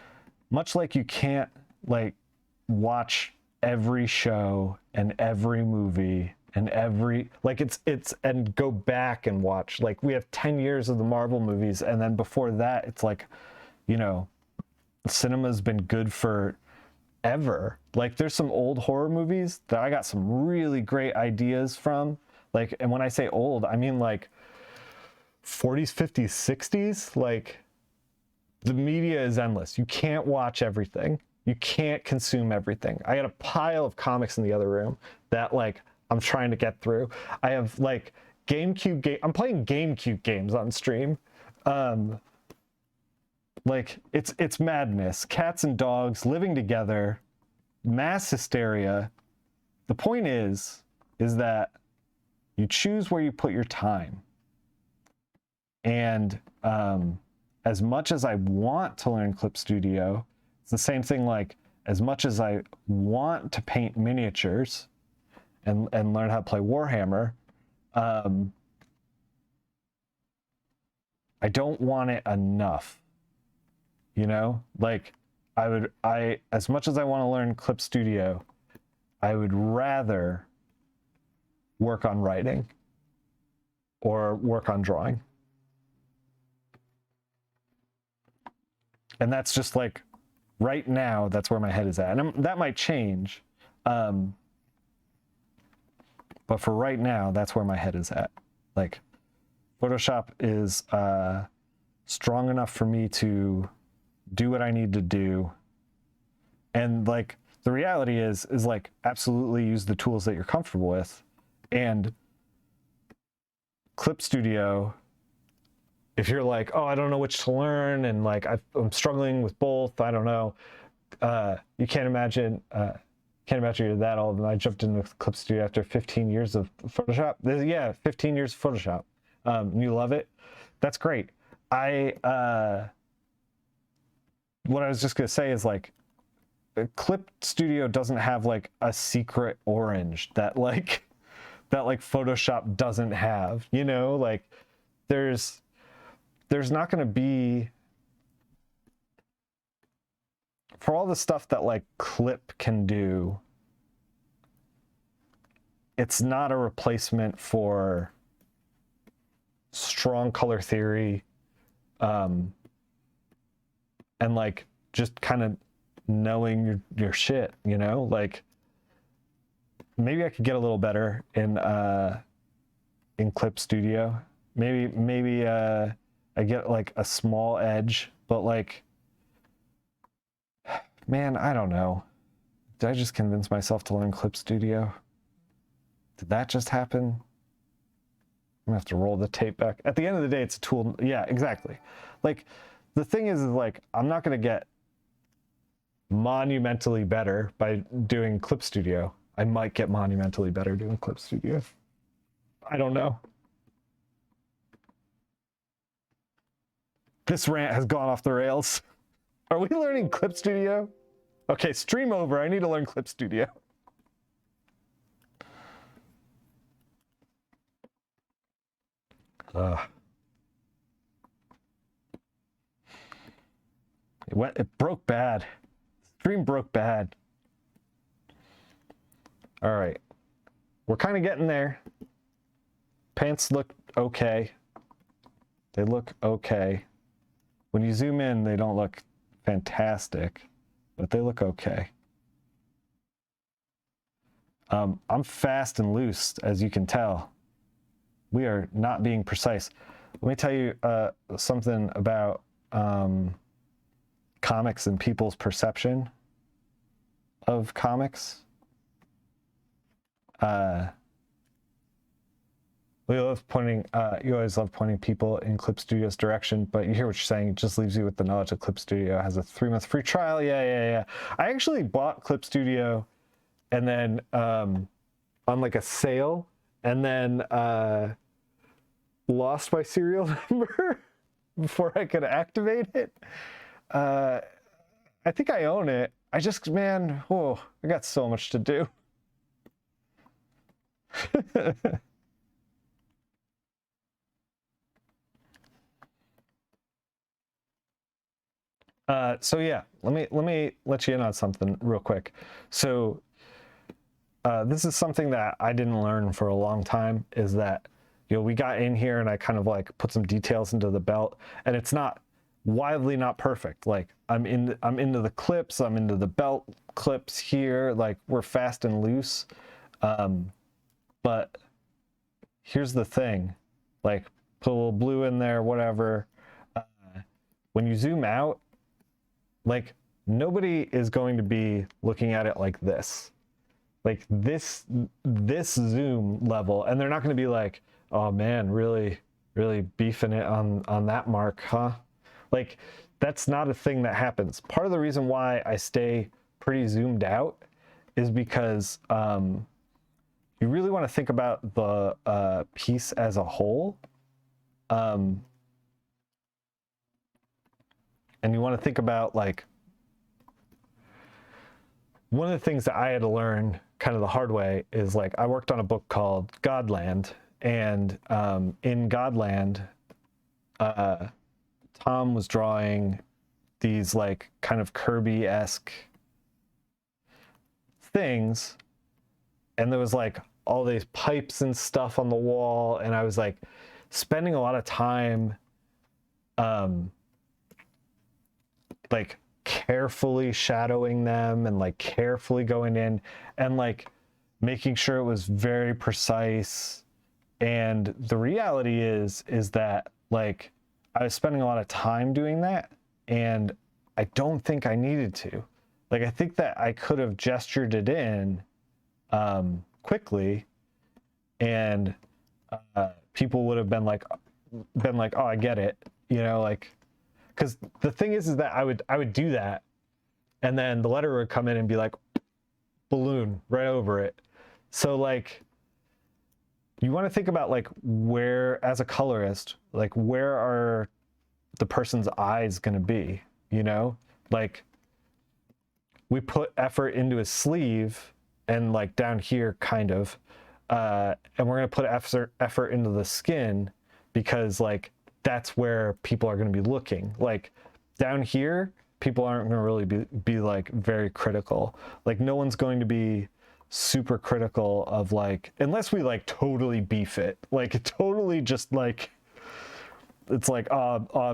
much like you can't like watch every show and every movie and every like it's and go back and watch, like we have 10 years of the Marvel movies, and then before that it's like, you know, cinema's been good for ever. Like there's some old horror movies that I got some really great ideas from, like, and when I say old I mean like 40s, 50s, 60s. Like the media is endless. You can't watch everything. You can't consume everything. I got a pile of comics in the other room that like I'm trying to get through. I have like I'm playing GameCube games on stream. Like it's madness. Cats and dogs living together, mass hysteria. The point is that you choose where you put your time. And as much as I want to learn Clip Studio, it's the same thing. Like as much as I want to paint miniatures and learn how to play Warhammer, I don't want it enough. You know, like as much as I want to learn Clip Studio, I would rather work on writing or work on drawing. And that's just like right now, that's where my head is at. And that might change. But for right now, that's where my head is at. Like Photoshop is strong enough for me to do what I need to do. And like the reality is like absolutely use the tools that you're comfortable with. And Clip Studio, if you're like, oh, I don't know which to learn, and like I'm struggling with both, I don't know. You can't imagine you're that old. And I jumped into Clip Studio after 15 years of Photoshop. 15 years of Photoshop. And you love it. That's great. What I was just gonna say is like, Clip Studio doesn't have like a secret orange that like Photoshop doesn't have, you know, like there's not gonna be, for all the stuff that like Clip can do, it's not a replacement for strong color theory, and like just kind of knowing your shit, you know. Like maybe I could get a little better in Clip Studio. Maybe I get like a small edge, but like, man, I don't know. Did I just convince myself to learn Clip Studio? Did that just happen? I'm gonna have to roll the tape back. At the end of the day, it's a tool. Yeah, exactly. Like the thing is like, I'm not gonna get monumentally better by doing Clip Studio. I might get monumentally better doing Clip Studio. I don't know. This rant has gone off the rails. Are we learning Clip Studio? Okay, stream over. I need to learn Clip Studio. It broke bad. Stream broke bad. All right. We're kind of getting there. Pants look okay. They look okay. When you zoom in, they don't look fantastic, but they look okay. I'm fast and loose, as you can tell. We are not being precise. Let me tell you something about comics and people's perception of comics. You always love pointing people in Clip Studio's direction, but you hear what you're saying. It just leaves you with the knowledge that Clip Studio has a 3-month free trial. Yeah. I actually bought Clip Studio and then on like a sale, and then lost my serial number before I could activate it. I think I own it. I got so much to do. So yeah, let me let you in on something real quick. So this is something that I didn't learn for a long time, is that, you know, we got in here and I kind of like put some details into the belt, and it's not wildly not perfect. Like I'm into the clips, I'm into the belt clips here, like we're fast and loose. But here's the thing, like put a little blue in there, whatever. When you zoom out, like nobody is going to be looking at it like this. like this zoom level, and they're not going to be like, oh man, really beefing it on that mark, huh? Like, that's not a thing that happens. Part of the reason why I stay pretty zoomed out is because you really want to think about the piece as a whole. And you want to think about, like, one of the things that I had to learn kind of the hard way is, like, I worked on a book called Godland, and in Godland, Tom was drawing these, like, kind of Kirby-esque things, and there was, like, all these pipes and stuff on the wall, and I was, like, spending a lot of time like carefully shadowing them and like carefully going in and like making sure it was very precise. And the reality is that, like, I was spending a lot of time doing that, and I don't think I needed to. Like, I think that I could have gestured it in quickly, and people would have been like, oh, I get it, you know, like, because the thing is that I would do that, and then the letterer would come in and be like, balloon right over it. So, like, you want to think about, like, where, as a colorist, like, where are the person's eyes going to be, you know? Like, we put effort into his sleeve and, like, down here, kind of, and we're going to put effort into the skin because, like, that's where people are going to be looking. Like, down here, people aren't going to really be like very critical. Like, no one's going to be super critical of, like, unless we like totally beef it, like totally just like, it's like,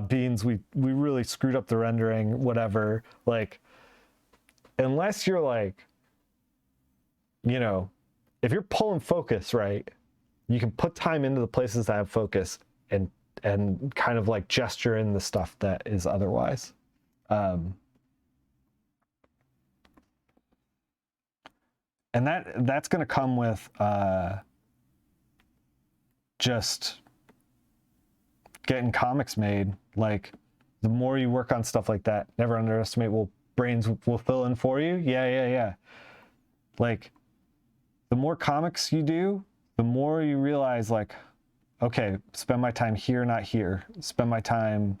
beans, we really screwed up the rendering, whatever. Like, unless you're like, you know, if you're pulling focus right, you can put time into the places that have focus and kind of like gesture in the stuff that is otherwise. And that's going to come with just getting comics made. Like, the more you work on stuff like that, never underestimate, brains will fill in for you. Yeah. Like, the more comics you do, the more you realize, like, okay, spend my time here, not here. Spend my time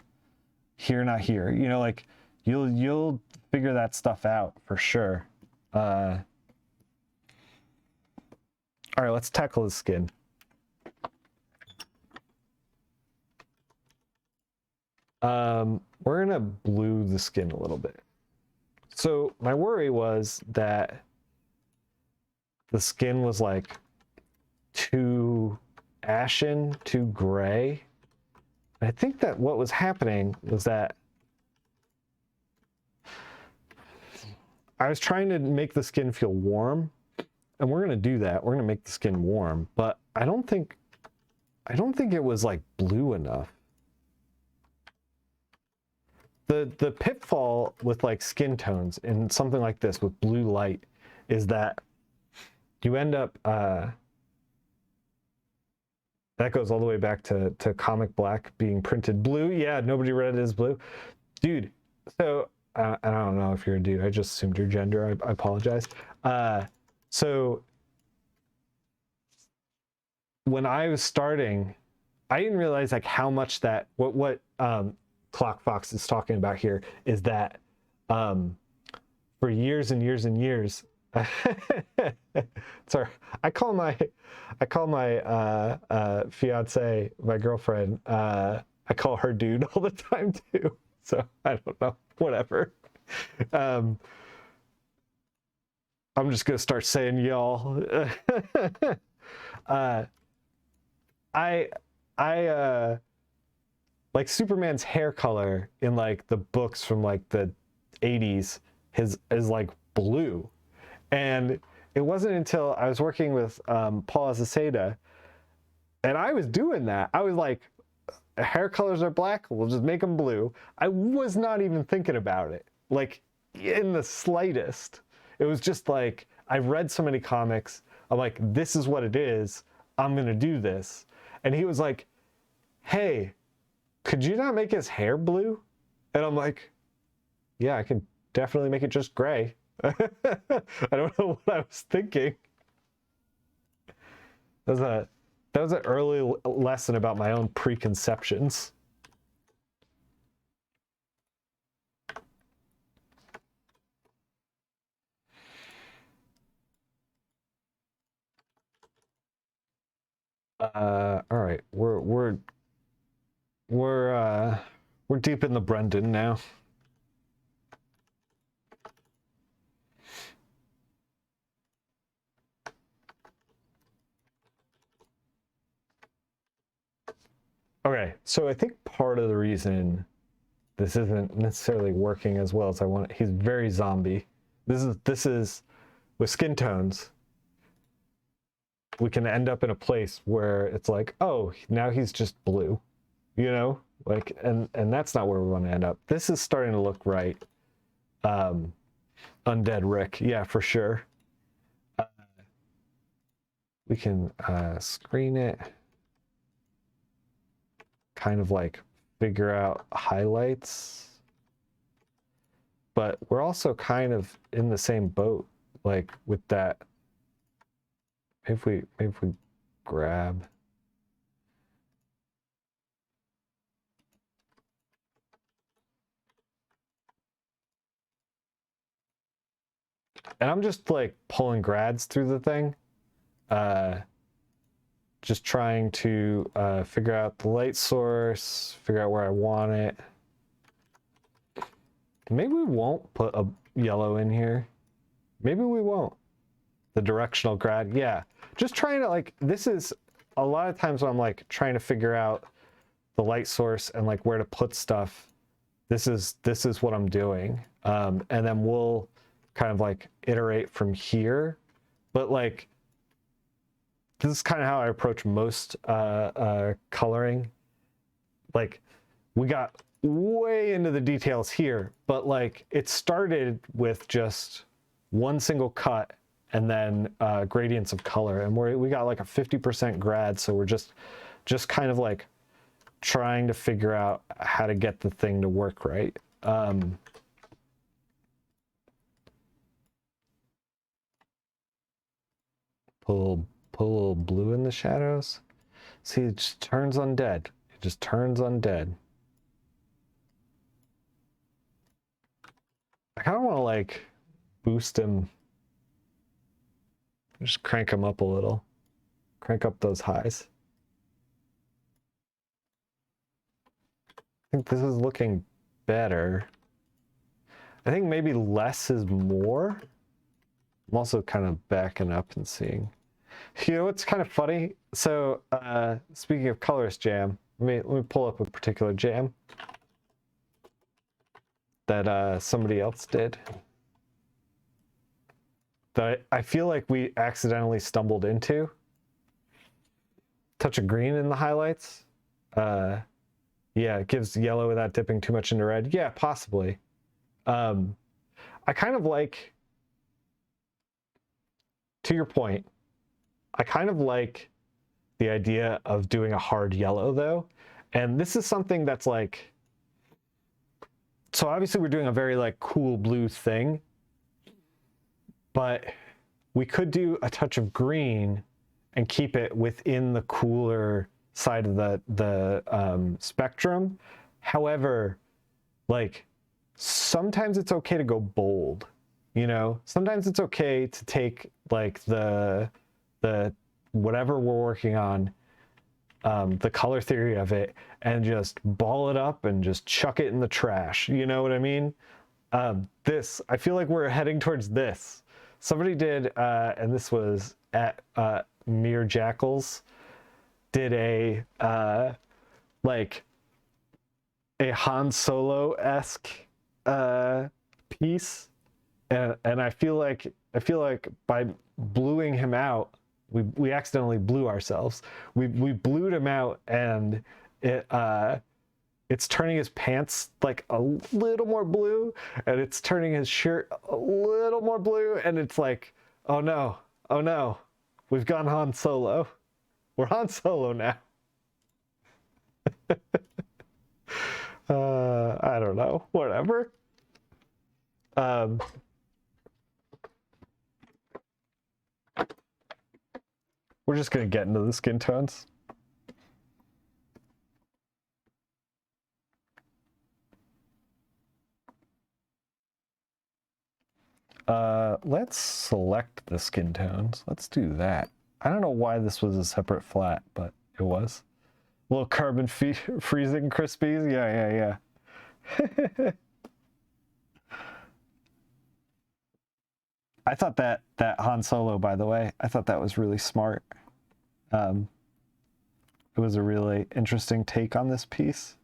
here, not here. You know, like, you'll figure that stuff out for sure. All right, let's tackle the skin. We're gonna blue the skin a little bit. So my worry was that the skin was like too ashen, too gray. I think that what was happening was that I was trying to make the skin feel warm, and we're going to do that. We're going to make the skin warm, but I don't think it was like blue enough. The pitfall with like skin tones in something like this with blue light is that you end up that goes all the way back to comic black being printed blue. Yeah, nobody read it as blue. Dude, so I don't know if you're a dude. I just assumed your gender. I apologize. So when I was starting, I didn't realize like how much that what Clock Fox is talking about here is that for years and years and years, sorry, I call my fiance, my girlfriend, I call her dude all the time too. So I don't know, whatever. I'm just gonna start saying y'all. I like Superman's hair color in like the books from like the 80s is like blue. And it wasn't until I was working with Paul Azaceta and I was doing that. I was like, hair colors are black, we'll just make them blue. I was not even thinking about it, like in the slightest. It was just like, I read so many comics. I'm like, this is what it is. I'm gonna do this. And he was like, hey, could you not make his hair blue? And I'm like, yeah, I could definitely make it just gray. I don't know what I was thinking. That was an early lesson about my own preconceptions. All right, we're deep in the Brendan now. Okay, so I think part of the reason this isn't necessarily working as well as I want, he's very zombie. This is with skin tones, we can end up in a place where it's like, oh, now he's just blue, you know, like, and that's not where we want to end up. This is starting to look right. Undead Rick, yeah, for sure. We can screen it, kind of like figure out highlights, but we're also kind of in the same boat, like with that. If we grab, and I'm just like pulling grads through the thing, just trying to figure out the light source, figure out where I want it. Maybe we won't put a yellow in here. Maybe we won't. The directional grad, yeah. Just trying to, like, this is a lot of times when I'm like trying to figure out the light source and like where to put stuff. This is what I'm doing. And then we'll kind of like iterate from here. But like, this is kind of how I approach most coloring. Like, we got way into the details here, but like it started with just one single cut and then gradients of color, and we got like a 50% grad, so we're just kind of like trying to figure out how to get the thing to work right. Pull a little blue in the shadows. See, it just turns undead. It just turns undead. I kind of want to like boost him. Just crank him up a little. Crank up those highs. I think this is looking better. I think maybe less is more. I'm also kind of backing up and seeing. You know what's kind of funny? So speaking of Colorist Jam, let me pull up a particular jam that somebody else did. That I feel like we accidentally stumbled into. Touch of green in the highlights. Yeah, it gives yellow without dipping too much into red. Yeah, possibly. I kind of like, to your point, I kind of like the idea of doing a hard yellow though. And this is something that's like, so obviously we're doing a very like cool blue thing, but we could do a touch of green and keep it within the cooler side of the spectrum. However, like sometimes it's okay to go bold, you know? Sometimes it's okay to take like the whatever we're working on, the color theory of it, and just ball it up and just chuck it in the trash. You know what I mean? This, I feel like we're heading towards this. Somebody did, and this was at Mere Jackals, did a like a Han Solo-esque piece, and I feel like by bluing him out, we accidentally blew ourselves. We blued him out, and it's turning his pants like a little more blue, and it's turning his shirt a little more blue, and it's like, Oh no. Oh no. We've gone Han Solo. We're Han Solo now. I don't know. Whatever. Um, we're just gonna get into the skin tones. Let's select the skin tones. Let's do that. I don't know why this was a separate flat, but it was. Little carbon freezing crispies. Yeah, yeah. I thought that Han Solo, by the way, I thought that was really smart. It was a really interesting take on this piece.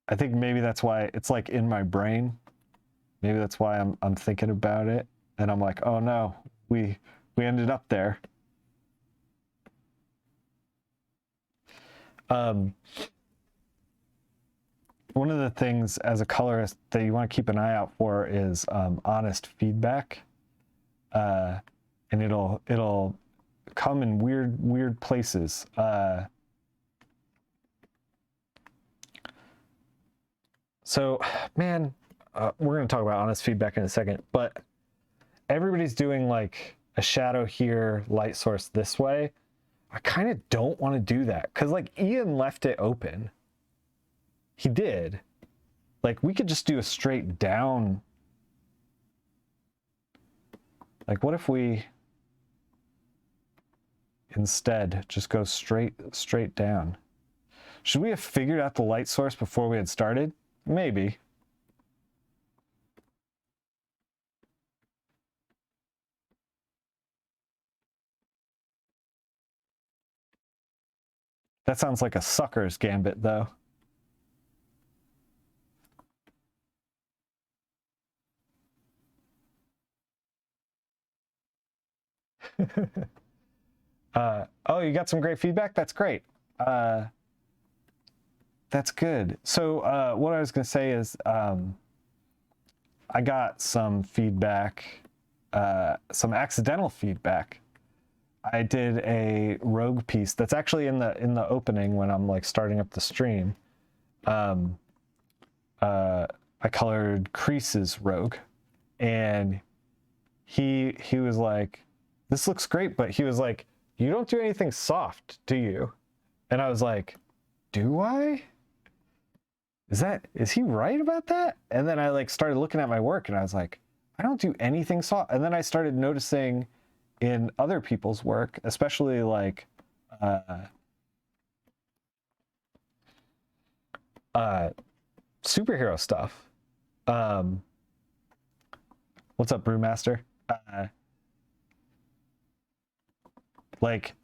I think maybe that's why it's like in my brain. Maybe that's why I'm thinking about it, and I'm like, oh no, we ended up there. One of the things as a colorist that you want to keep an eye out for is honest feedback, and it'll come in weird places. So, man, we're going to talk about honest feedback in a second, but everybody's doing like a shadow here, light source this way. I kind of don't want to do that because like Ian left it open. He did. Like we could just do a straight down. Like what if we instead just go straight down? Should we have figured out the light source before we had started? Maybe. That sounds like a sucker's gambit, though. Oh, you got some great feedback? That's great. That's good. So what I was going to say is I got some feedback, some accidental feedback. I did a rogue piece that's actually in the opening when I'm like starting up the stream. I colored Crease's rogue, and he was like, "This looks great," but he was like, "You don't do anything soft, do you?" And I was like, "Do I? Is he right about that?" And then I like started looking at my work, and I was like, "I don't do anything soft." And then I started noticing in other people's work, especially like superhero stuff. What's up, Brewmaster? Like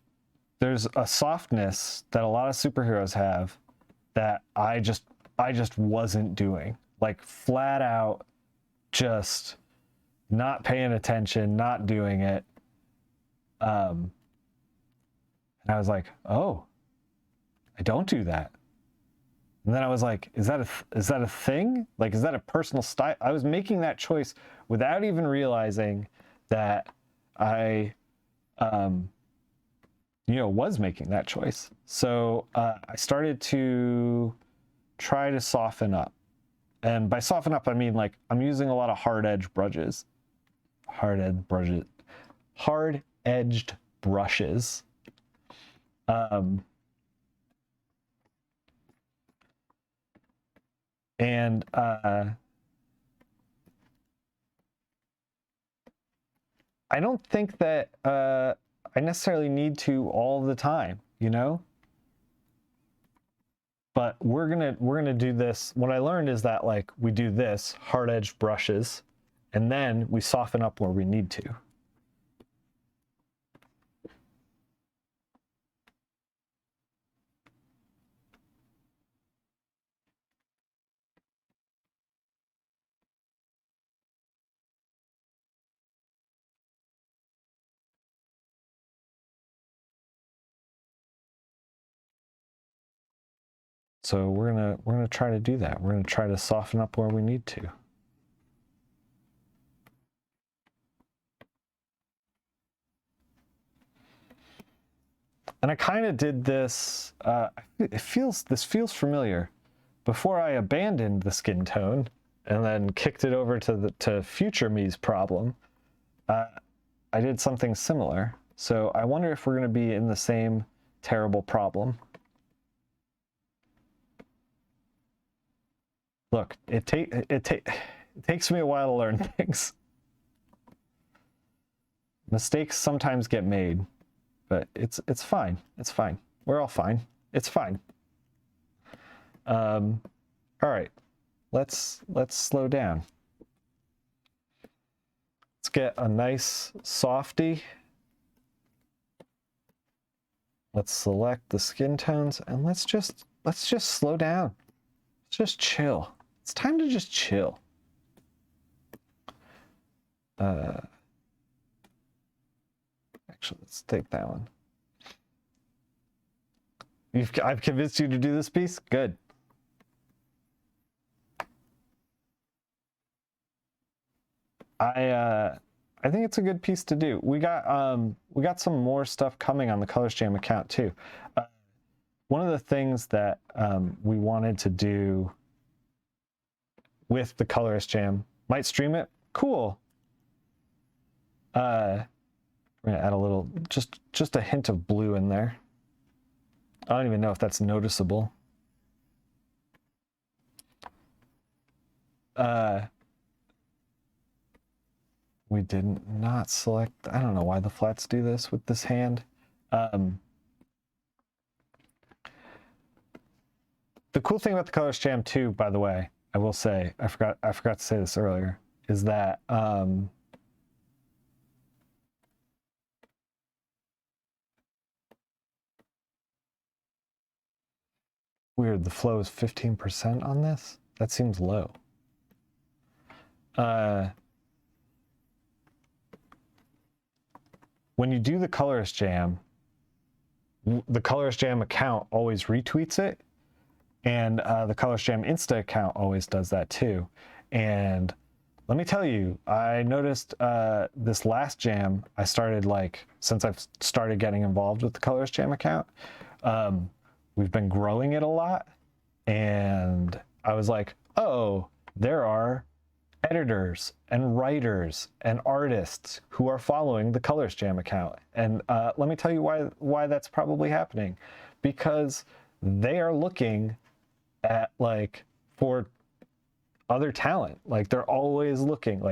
there's a softness that a lot of superheroes have that I just wasn't doing. Like flat out just not paying attention, not doing it. And I was like, "Oh, I don't do that." And then I was like, is that a thing? Like, is that a personal style? I was making that choice without even realizing that I, was making that choice. So I started to try to soften up. And by soften up, I mean like I'm using a lot of hard-edged brushes. Hard-edged brushes. And I don't think that I necessarily need to all the time, you know? But we're gonna do this. What I learned is that like we do this hard-edged brushes, and then we soften up where we need to. So we're gonna try to do that. We're gonna try to soften up where we need to. And I kind of did this, this feels familiar. Before I abandoned the skin tone and then kicked it over to future me's problem, I did something similar. So I wonder if we're going to be in the same terrible problem. Look, it takes me a while to learn things. Mistakes sometimes get made, but it's fine. It's fine. We're all fine. It's fine. All right, let's slow down. Let's get a nice softy. Let's select the skin tones and let's just slow down. Let's just chill. It's time to just chill. Actually, let's take that one. I've convinced you to do this piece? Good. I think it's a good piece to do. We got some more stuff coming on the Colorist Jam account too. One of the things that we wanted to do with the Colorist Jam, might stream it. Cool. We're gonna add a little, just a hint of blue in there. I don't even know if that's noticeable. We did not select, I don't know why the flats do this with this hand. The cool thing about the Colorist Jam too, by the way, I will say, I forgot to say this earlier, is that weird, the flow is 15% on this? That seems low. When you do the Colorist Jam account always retweets it, and the Colorist Jam Insta account always does that too. And let me tell you, I noticed this last jam, I started since I've started getting involved with the Colorist Jam account, we've been growing it a lot. And I was like, oh, there are editors and writers and artists who are following the Colorist Jam account. And let me tell you why that's probably happening. Because they are looking at for other talent. They're always looking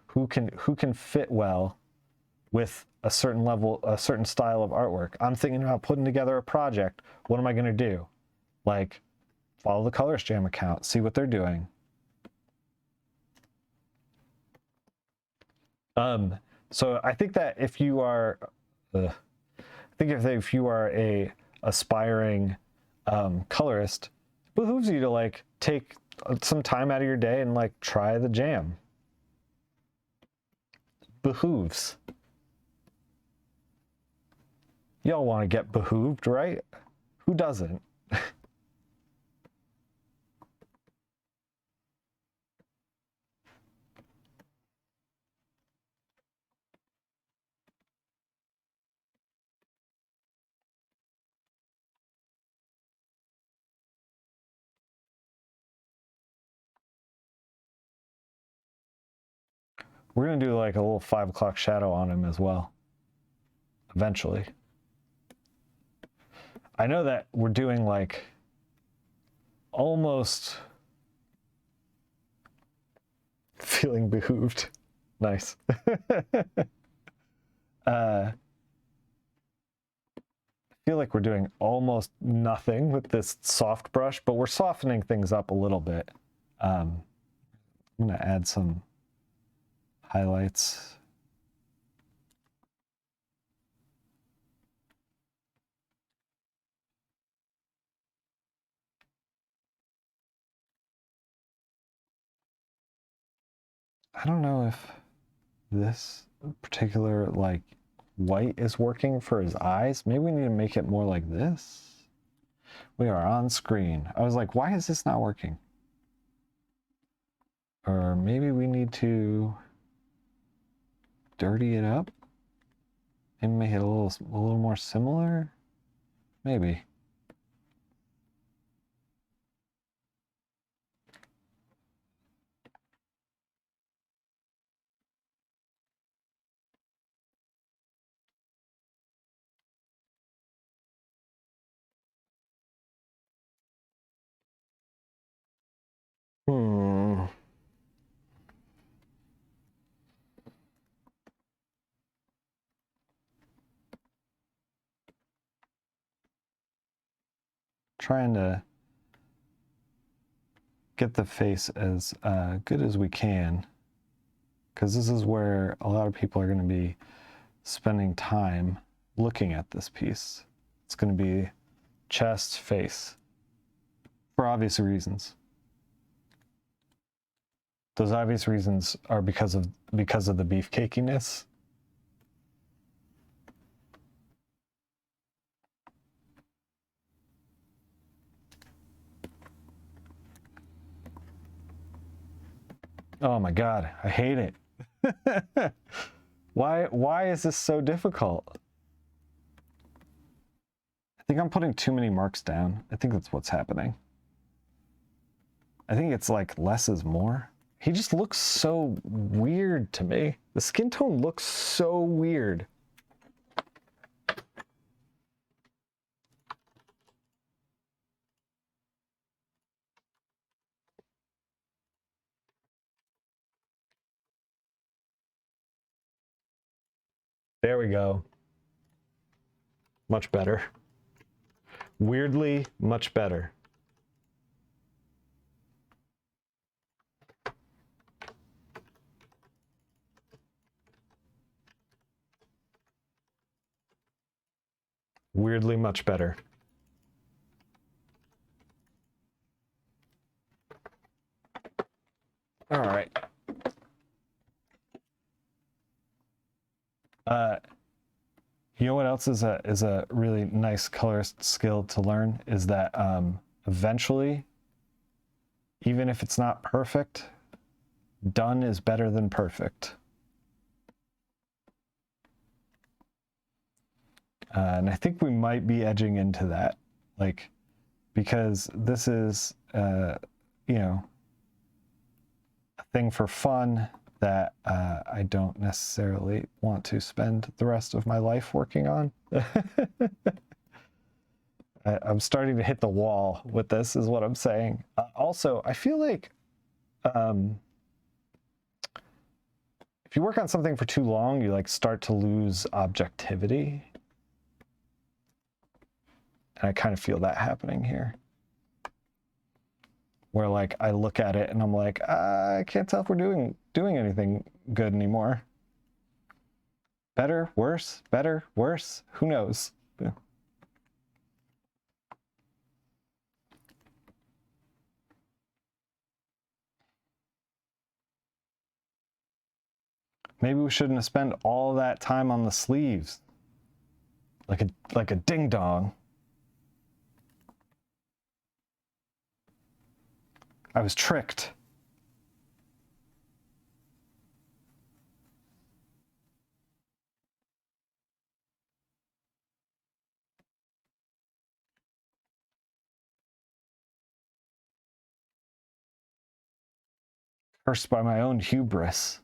who can fit well with a certain level, a certain style of artwork. I'm thinking about putting together a project. What am I going to do? Follow the Colorist Jam account, see what they're doing. So I think that if you are, if you are a aspiring colorist, it behooves you to take some time out of your day and try the jam. Behooves. Y'all want to get behooved, right? Who doesn't? We're going to do a little 5 o'clock shadow on him as well. Eventually. I know that we're doing almost feeling behooved. Nice. I feel like we're doing almost nothing with this soft brush, but we're softening things up a little bit. I'm going to add some highlights. I don't know if this particular white is working for his eyes. Maybe we need to make it more like this. We are on screen. I was like, why is this not working? Or maybe we need to dirty it up and make it a little more similar. maybe. Hmm. Trying to get the face as good as we can, because this is where a lot of people are going to be spending time looking at this piece. It's going to be chest, face, for obvious reasons. Those obvious reasons are because of the beefcakiness. Oh my God, I hate it. Why is this so difficult? I think I'm putting too many marks down. I think that's what's happening. I think it's like less is more. He just looks so weird to me. The skin tone looks so weird. There we go. Much better. Weirdly, much better. Weirdly much better. All right. You know what else is a really nice colorist skill to learn is that eventually, even if it's not perfect, done is better than perfect. And I think we might be edging into that, like, because this is, you know, a thing for fun that I don't necessarily want to spend the rest of my life working on. I'm starting to hit the wall with this, is what I'm saying. Also, I feel like if you work on something for too long, you like start to lose objectivity. And I kind of feel that happening here. Where like I look at it and I'm like, I can't tell if we're doing anything good anymore. Better, worse, better, worse, who knows? Maybe we shouldn't have spent all that time on the sleeves. Like a ding dong. I was tricked. Cursed by my own hubris.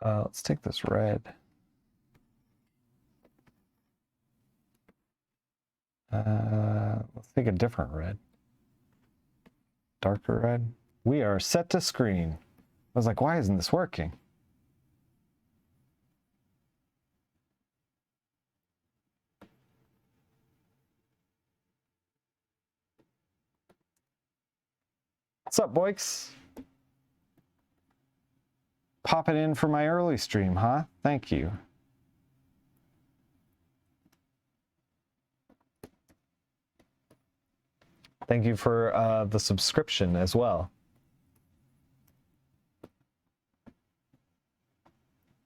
Let's take this red. Let's take a different red. Darker red. We are set to screen. I was like, why isn't this working? What's up, boys? Popping in for my early stream, huh? Thank you. Thank you for the subscription as well.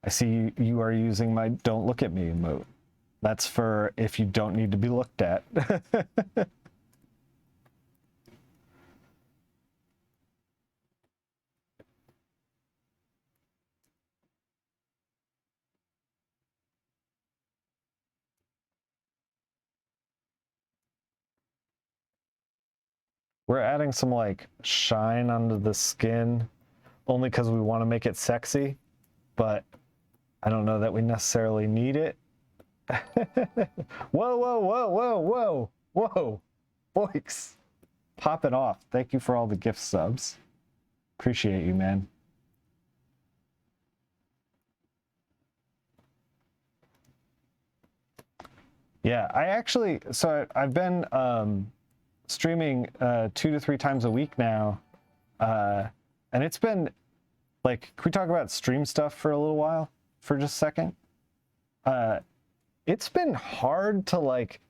I see you are using my "Don't look at me" emote. That's for if you don't need to be looked at. We're adding some like shine onto the skin only because we want to make it sexy, but I don't know that we necessarily need it. Whoa, whoa, whoa, whoa, whoa, whoa. Boix. Pop it off. Thank you for all the gift subs. Appreciate you, man. Yeah, I've been streaming 2 to 3 times a week now. And it's been like, can we talk about stream stuff for a little while? For just a second? It's been hard to like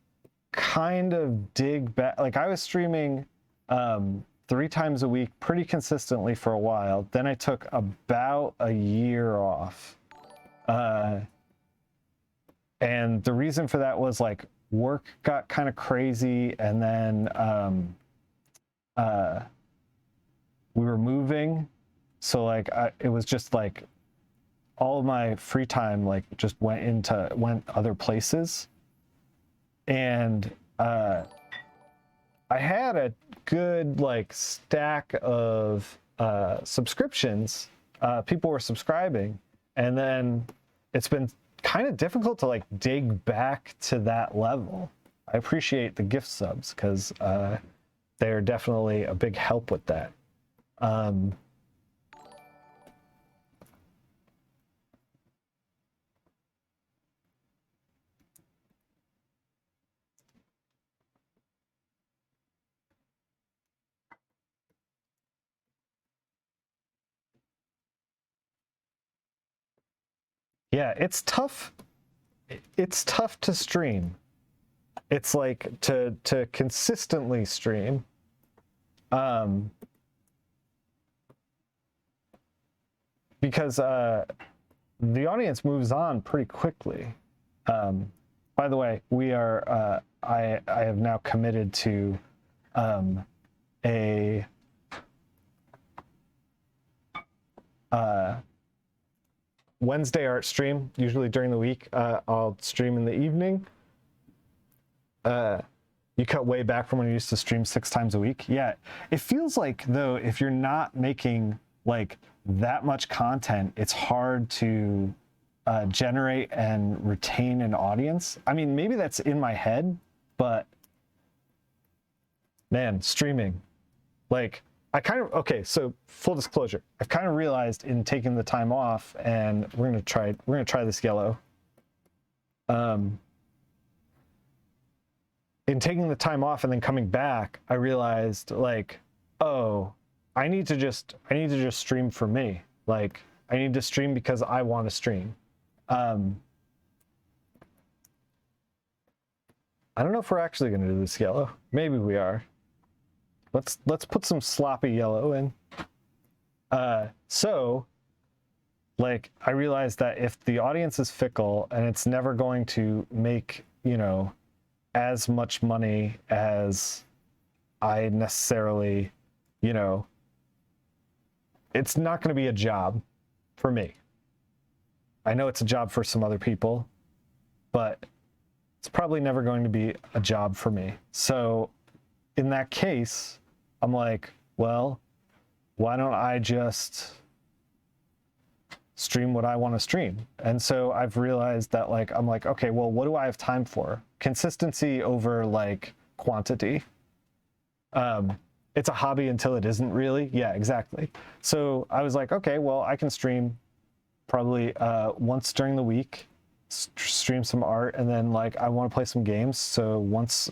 kind of dig back. Like I was streaming 3 times a week pretty consistently for a while. Then I took about a year off. And the reason for that was like work got kind of crazy, and then we were moving, so like it was just like all of my free time like just went other places, and I had a good like stack of subscriptions. People were subscribing, and then it's been kind of difficult to like dig back to that level. I appreciate the gift subs because they're definitely a big help with that. Yeah, it's tough. It's tough to stream. It's like to consistently stream. Because the audience moves on pretty quickly. By the way, we are I have now committed to a Wednesday art stream, usually during the week. I'll stream in the evening. You cut way back from when you used to stream 6 times a week. Yeah, it feels like, though, if you're not making like that much content, it's hard to generate and retain an audience. I mean, maybe that's in my head, but man, streaming, like okay, so full disclosure, I've kind of realized in taking the time off, and we're gonna try this yellow. In taking the time off and then coming back, I realized like, oh, I need to just stream for me. Like I need to stream because I want to stream. I don't know if we're actually going to do this yellow. Maybe we are. Let's put some sloppy yellow in. So like I realized that if the audience is fickle and it's never going to make, you know, as much money as I necessarily, you know, it's not going to be a job for me. I know it's a job for some other people, but it's probably never going to be a job for me. So in that case, I'm like, well, why don't I just stream what I want to stream? And so I've realized that like, I'm like, okay, well, what do I have time for? Consistency over like quantity. It's a hobby until it isn't really. Yeah, exactly. So I was like, okay, well, I can stream probably once during the week, stream some art, and then like I want to play some games. So once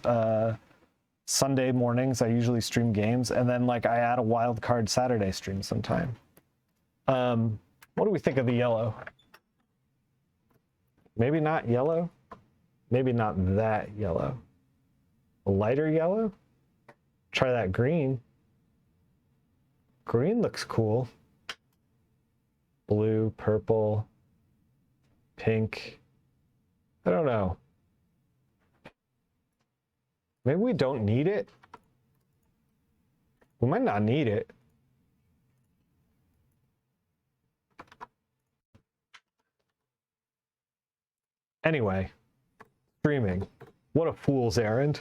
Sunday mornings, I usually stream games, and then like I add a wild card Saturday stream sometime. What do we think of the yellow? Maybe not yellow. Maybe not that yellow. A lighter yellow? Try that green. Green looks cool. Blue, purple, pink. I don't know. Maybe we don't need it. We might not need it. Anyway, streaming. What a fool's errand.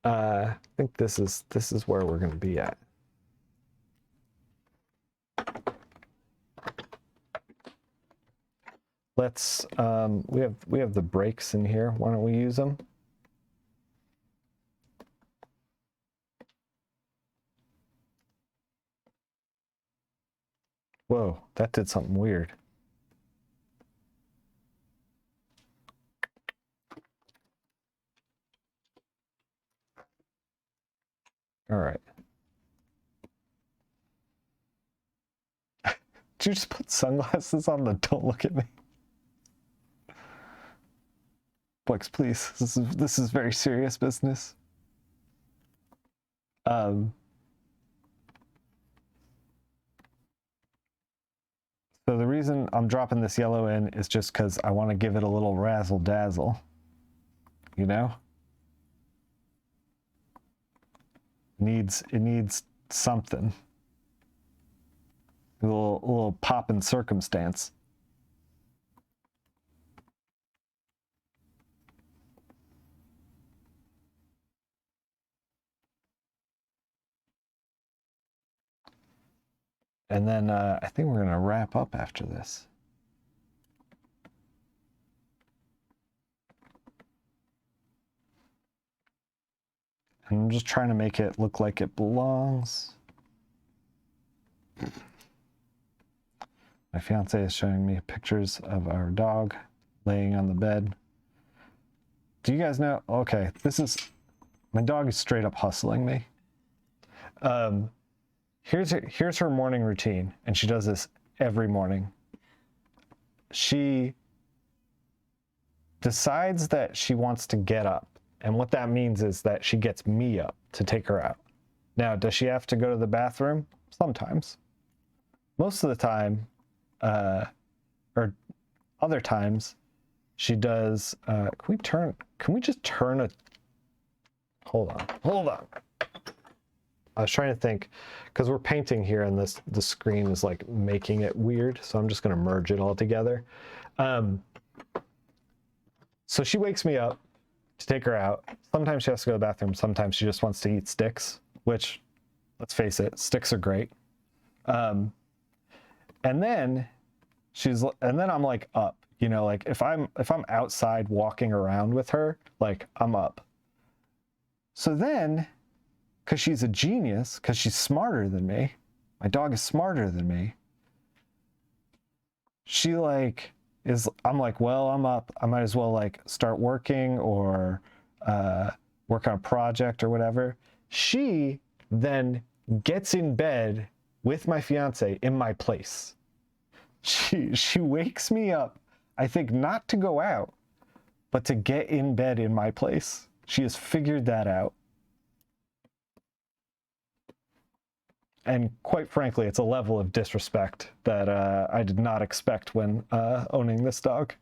I think this is where we're going to be at. Let's we have the brakes in here. Why don't we use them? Whoa, that did something weird. All right. Did you just put sunglasses on the don't look at me? Plex, please. This is very serious business. So the reason I'm dropping this yellow in is just because I want to give it a little razzle dazzle. You know? It needs something. A little pop in circumstance. And then I think we're gonna wrap up after this. And I'm just trying to make it look like it belongs. My fiance is showing me pictures of our dog laying on the bed. Do you guys know? Okay, my dog is straight up hustling me. Here's her morning routine, and she does this every morning. She decides that she wants to get up, and what that means is that she gets me up to take her out. Now, does she have to go to the bathroom? Sometimes. Most of the time, or other times, she does. Can we just turn a? Hold on. I was trying to think, because we're painting here and the screen is like making it weird, so I'm just going to merge it all together. So she wakes me up to take her out. Sometimes she has to go to the bathroom. Sometimes she just wants to eat sticks, which, let's face it, sticks are great. And then I'm like up, you know, like if I'm outside walking around with her, like I'm up. So then, because she's a genius, because she's smarter than me, my dog is smarter than me, I'm like, well, I'm up, I might as well like start working or work on a project or whatever. She then gets in bed with my fiance in my place. She wakes me up, I think not to go out, but to get in bed in my place. She has figured that out. And quite frankly, it's a level of disrespect that I did not expect when owning this dog.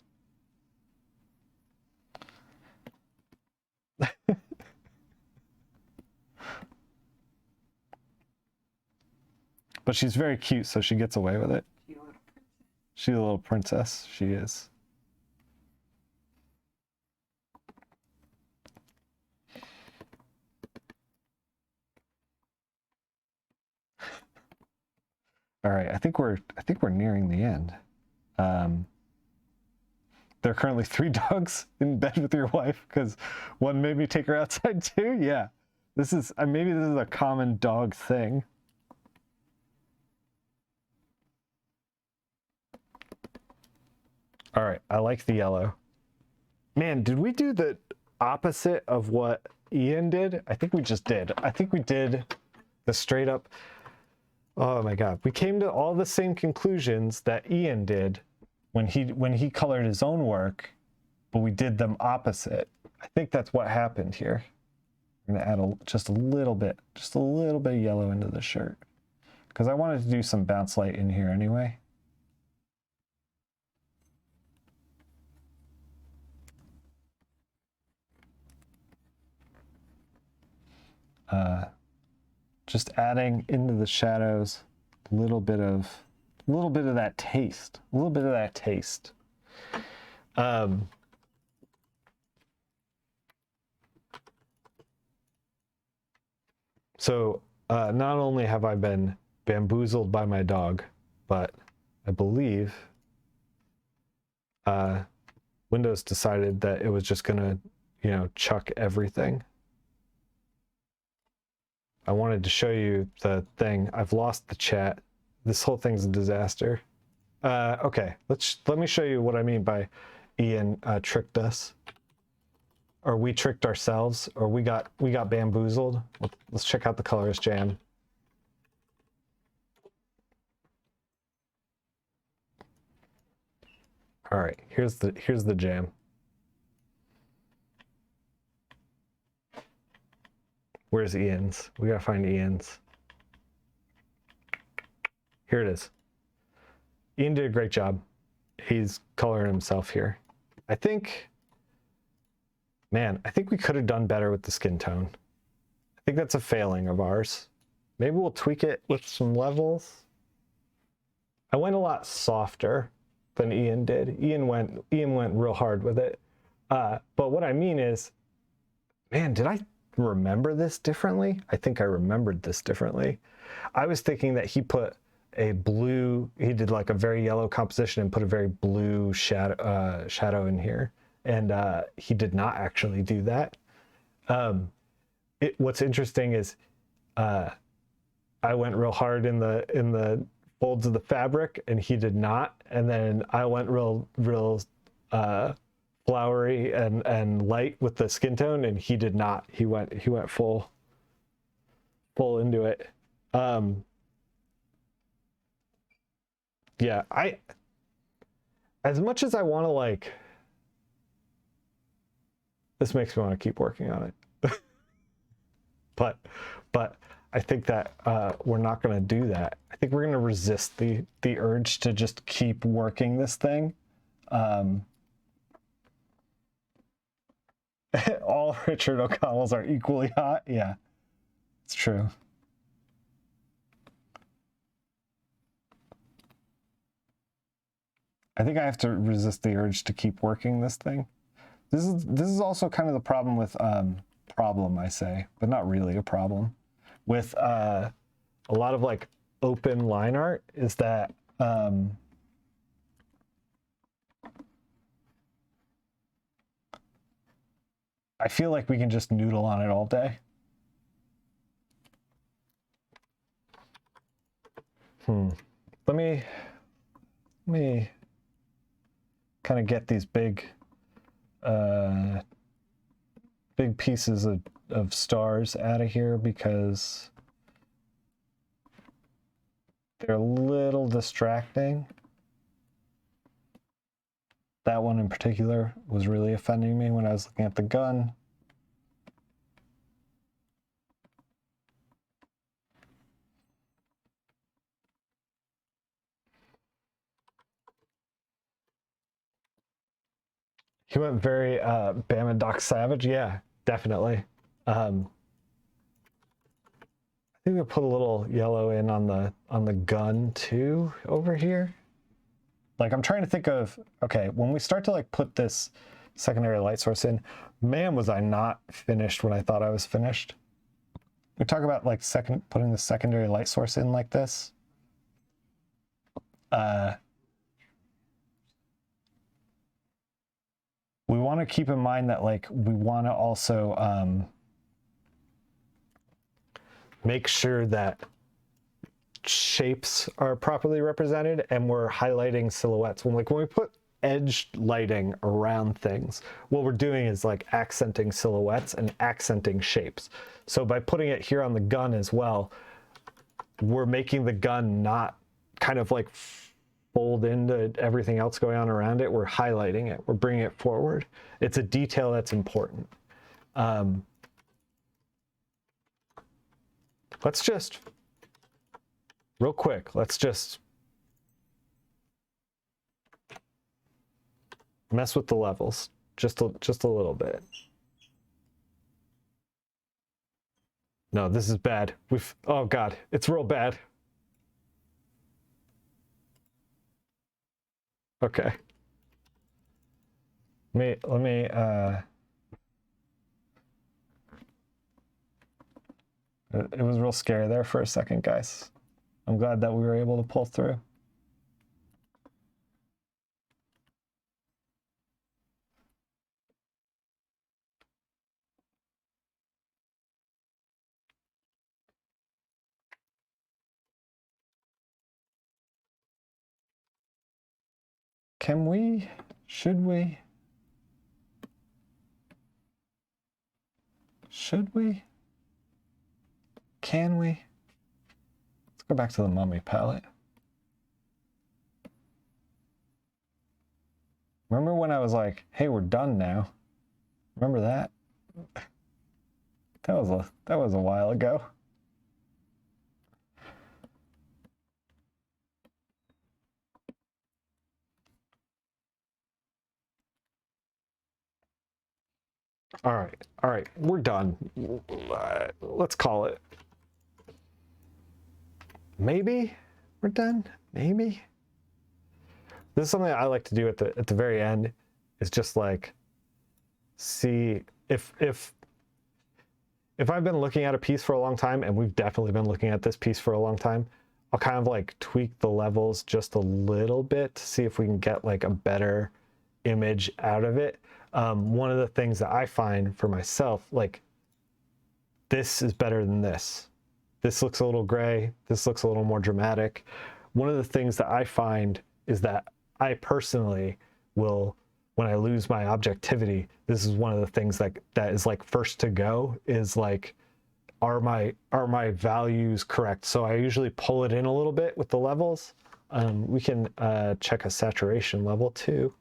But she's very cute, so she gets away with it. She's a little princess. She is. All right, I think we're nearing the end. There are currently 3 dogs in bed with your wife because one made me take her outside too. Yeah, maybe this is a common dog thing. All right, I like the yellow. Man, did we do the opposite of what Ian did? I think we just did. I think we did the straight up. Oh my God, we came to all the same conclusions that Ian did when he colored his own work, but we did them opposite. I think that's what happened here. I'm gonna add just a little bit of yellow into the shirt because I wanted to do some bounce light in here anyway. just adding into the shadows a little bit of that taste, So not only have I been bamboozled by my dog, but I believe Windows decided that it was just gonna, chuck everything. I wanted to show you the thing. I've lost the chat. This whole thing's a disaster. Okay, let me show you what I mean by Ian tricked us, or we tricked ourselves, or we got bamboozled. Let's check out the Colorist Jam. All right, here's the jam. Where's Ian's? We gotta find Ian's. Here it is. Ian did a great job. He's coloring himself here. I think we could have done better with the skin tone. I think that's a failing of ours. Maybe we'll tweak it with some levels. I went a lot softer than Ian did. Ian went real hard with it. But what I mean is, man, did I remember this differently? I think I remembered this differently. I was thinking that he put a blue, he did like a very yellow composition and put a very blue shadow in here. And he did not actually do that. What's interesting is I went real hard in the folds of the fabric and he did not. And then I went real flowery and light with the skin tone, and he did not. He went full into it. Yeah, as much as I want to, like, this makes me want to keep working on it. but I think that we're not going to do that. I think we're going to resist the urge to just keep working this thing. All Richard O'Connells are equally hot. Yeah, it's true. I think I have to resist the urge to keep working this thing. This is also kind of the problem with problem, I say, but not really a problem, with a lot of like open line art, is that I feel like we can just noodle on it all day. Let me kind of get these big pieces of stars out of here, because they're a little distracting. That one in particular was really offending me when I was looking at the gun. He went very Bama Doc Savage. Yeah, definitely. I think we put a little yellow in on the gun too over here. Like, I'm trying to think of, okay, when we start to like put this secondary light source in, man, was I not finished when I thought I was finished. We talk about like putting the secondary light source in like this. We want to keep in mind that, like, we want to also make sure that shapes are properly represented, and we're highlighting silhouettes. When we put edged lighting around things, what we're doing is like accenting silhouettes and accenting shapes. So by putting it here on the gun as well, we're making the gun not kind of like fold into everything else going on around it. We're highlighting it. We're bringing it forward. It's a detail that's important. Let's just, real quick, let's just mess with the levels just a little bit. No, this is bad. Oh God, it's real bad. Okay. Let me it was real scary there for a second, guys. I'm glad that we were able to pull through. Can we? Should we? Should we? Can we? Let's go back to the mummy palette. Remember when I was like, hey, we're done now? Remember that? That was a while ago. All right, we're done. Let's call it. Maybe we're done. Maybe. This is something I like to do at the very end. Is just like see if I've been looking at a piece for a long time, and we've definitely been looking at this piece for a long time, I'll kind of like tweak the levels just a little bit to see if we can get like a better image out of it. One of the things that I find for myself, like, this is better than this. This looks a little gray. This looks a little more dramatic. One of the things that I find is that I personally will, when I lose my objectivity, this is one of the things that is like first to go, is like, are my values correct? So I usually pull it in a little bit with the levels. We can check a saturation level too.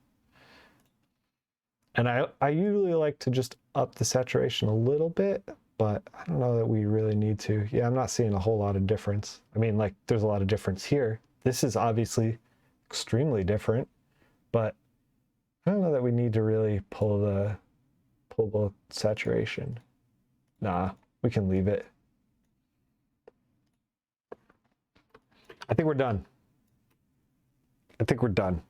And I usually like to just up the saturation a little bit, but I don't know that we really need to. Yeah, I'm not seeing a whole lot of difference. I mean, like, there's a lot of difference here. This is obviously extremely different, but I don't know that we need to really pull the saturation. Nah, we can leave it. I think we're done. I think we're done.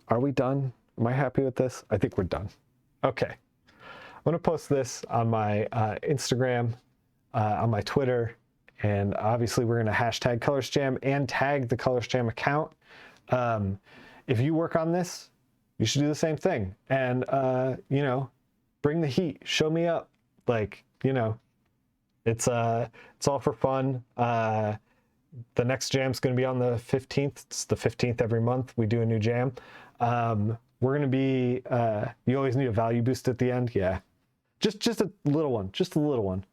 Are we done? Am I happy with this? I think we're done. Okay. I'm going to post this on my Instagram, on my Twitter, and obviously we're going to hashtag Colorist Jam and tag the Colorist Jam account. If you work on this, you should do the same thing. And, you know, bring the heat. Show me up. Like, you know, it's all for fun. The next jam's going to be on the 15th. It's the 15th every month. We do a new jam. We're going to be, you always need a value boost at the end. Yeah. Just a little one. Just a little one.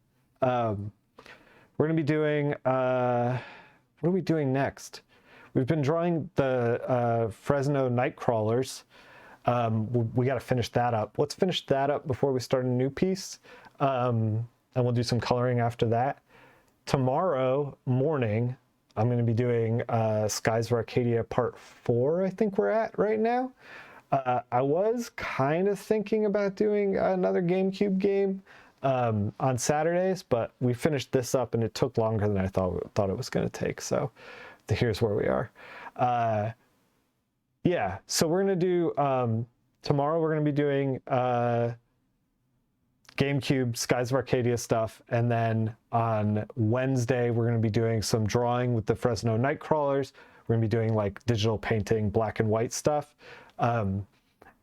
We're going to be doing, what are we doing next? We've been drawing the Fresno Nightcrawlers. We got to finish that up. Let's finish that up before we start a new piece. And we'll do some coloring after that. Tomorrow morning, I'm going to be doing Skies of Arcadia Part 4, I think we're at right now. I was kind of thinking about doing another GameCube game on Saturdays, but we finished this up and it took longer than I thought it was going to take. So here's where we are. Yeah, so we're going to do, tomorrow we're going to be doing GameCube Skies of Arcadia stuff, and then on Wednesday we're going to be doing some drawing with the Fresno Nightcrawlers. We're going to be doing like digital painting, black and white stuff, and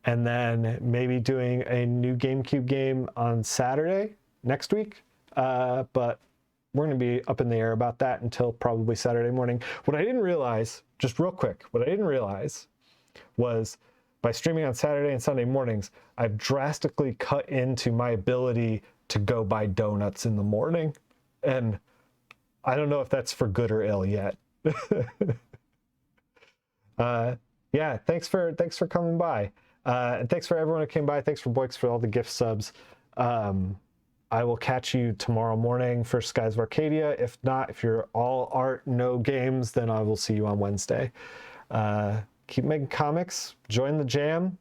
then maybe doing a new GameCube game on Saturday next week, but we're going to be up in the air about that until probably Saturday morning. What I didn't realize, just real quick, what I didn't realize was, by streaming on Saturday and Sunday mornings, I've drastically cut into my ability to go buy donuts in the morning. And I don't know if that's for good or ill yet. Yeah, thanks for coming by. And thanks for everyone who came by. Thanks for Boix for all the gift subs. I will catch you tomorrow morning for Skies of Arcadia. If not, if you're all art, no games, then I will see you on Wednesday. Keep making comics, join the jam.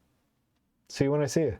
See you when I see you.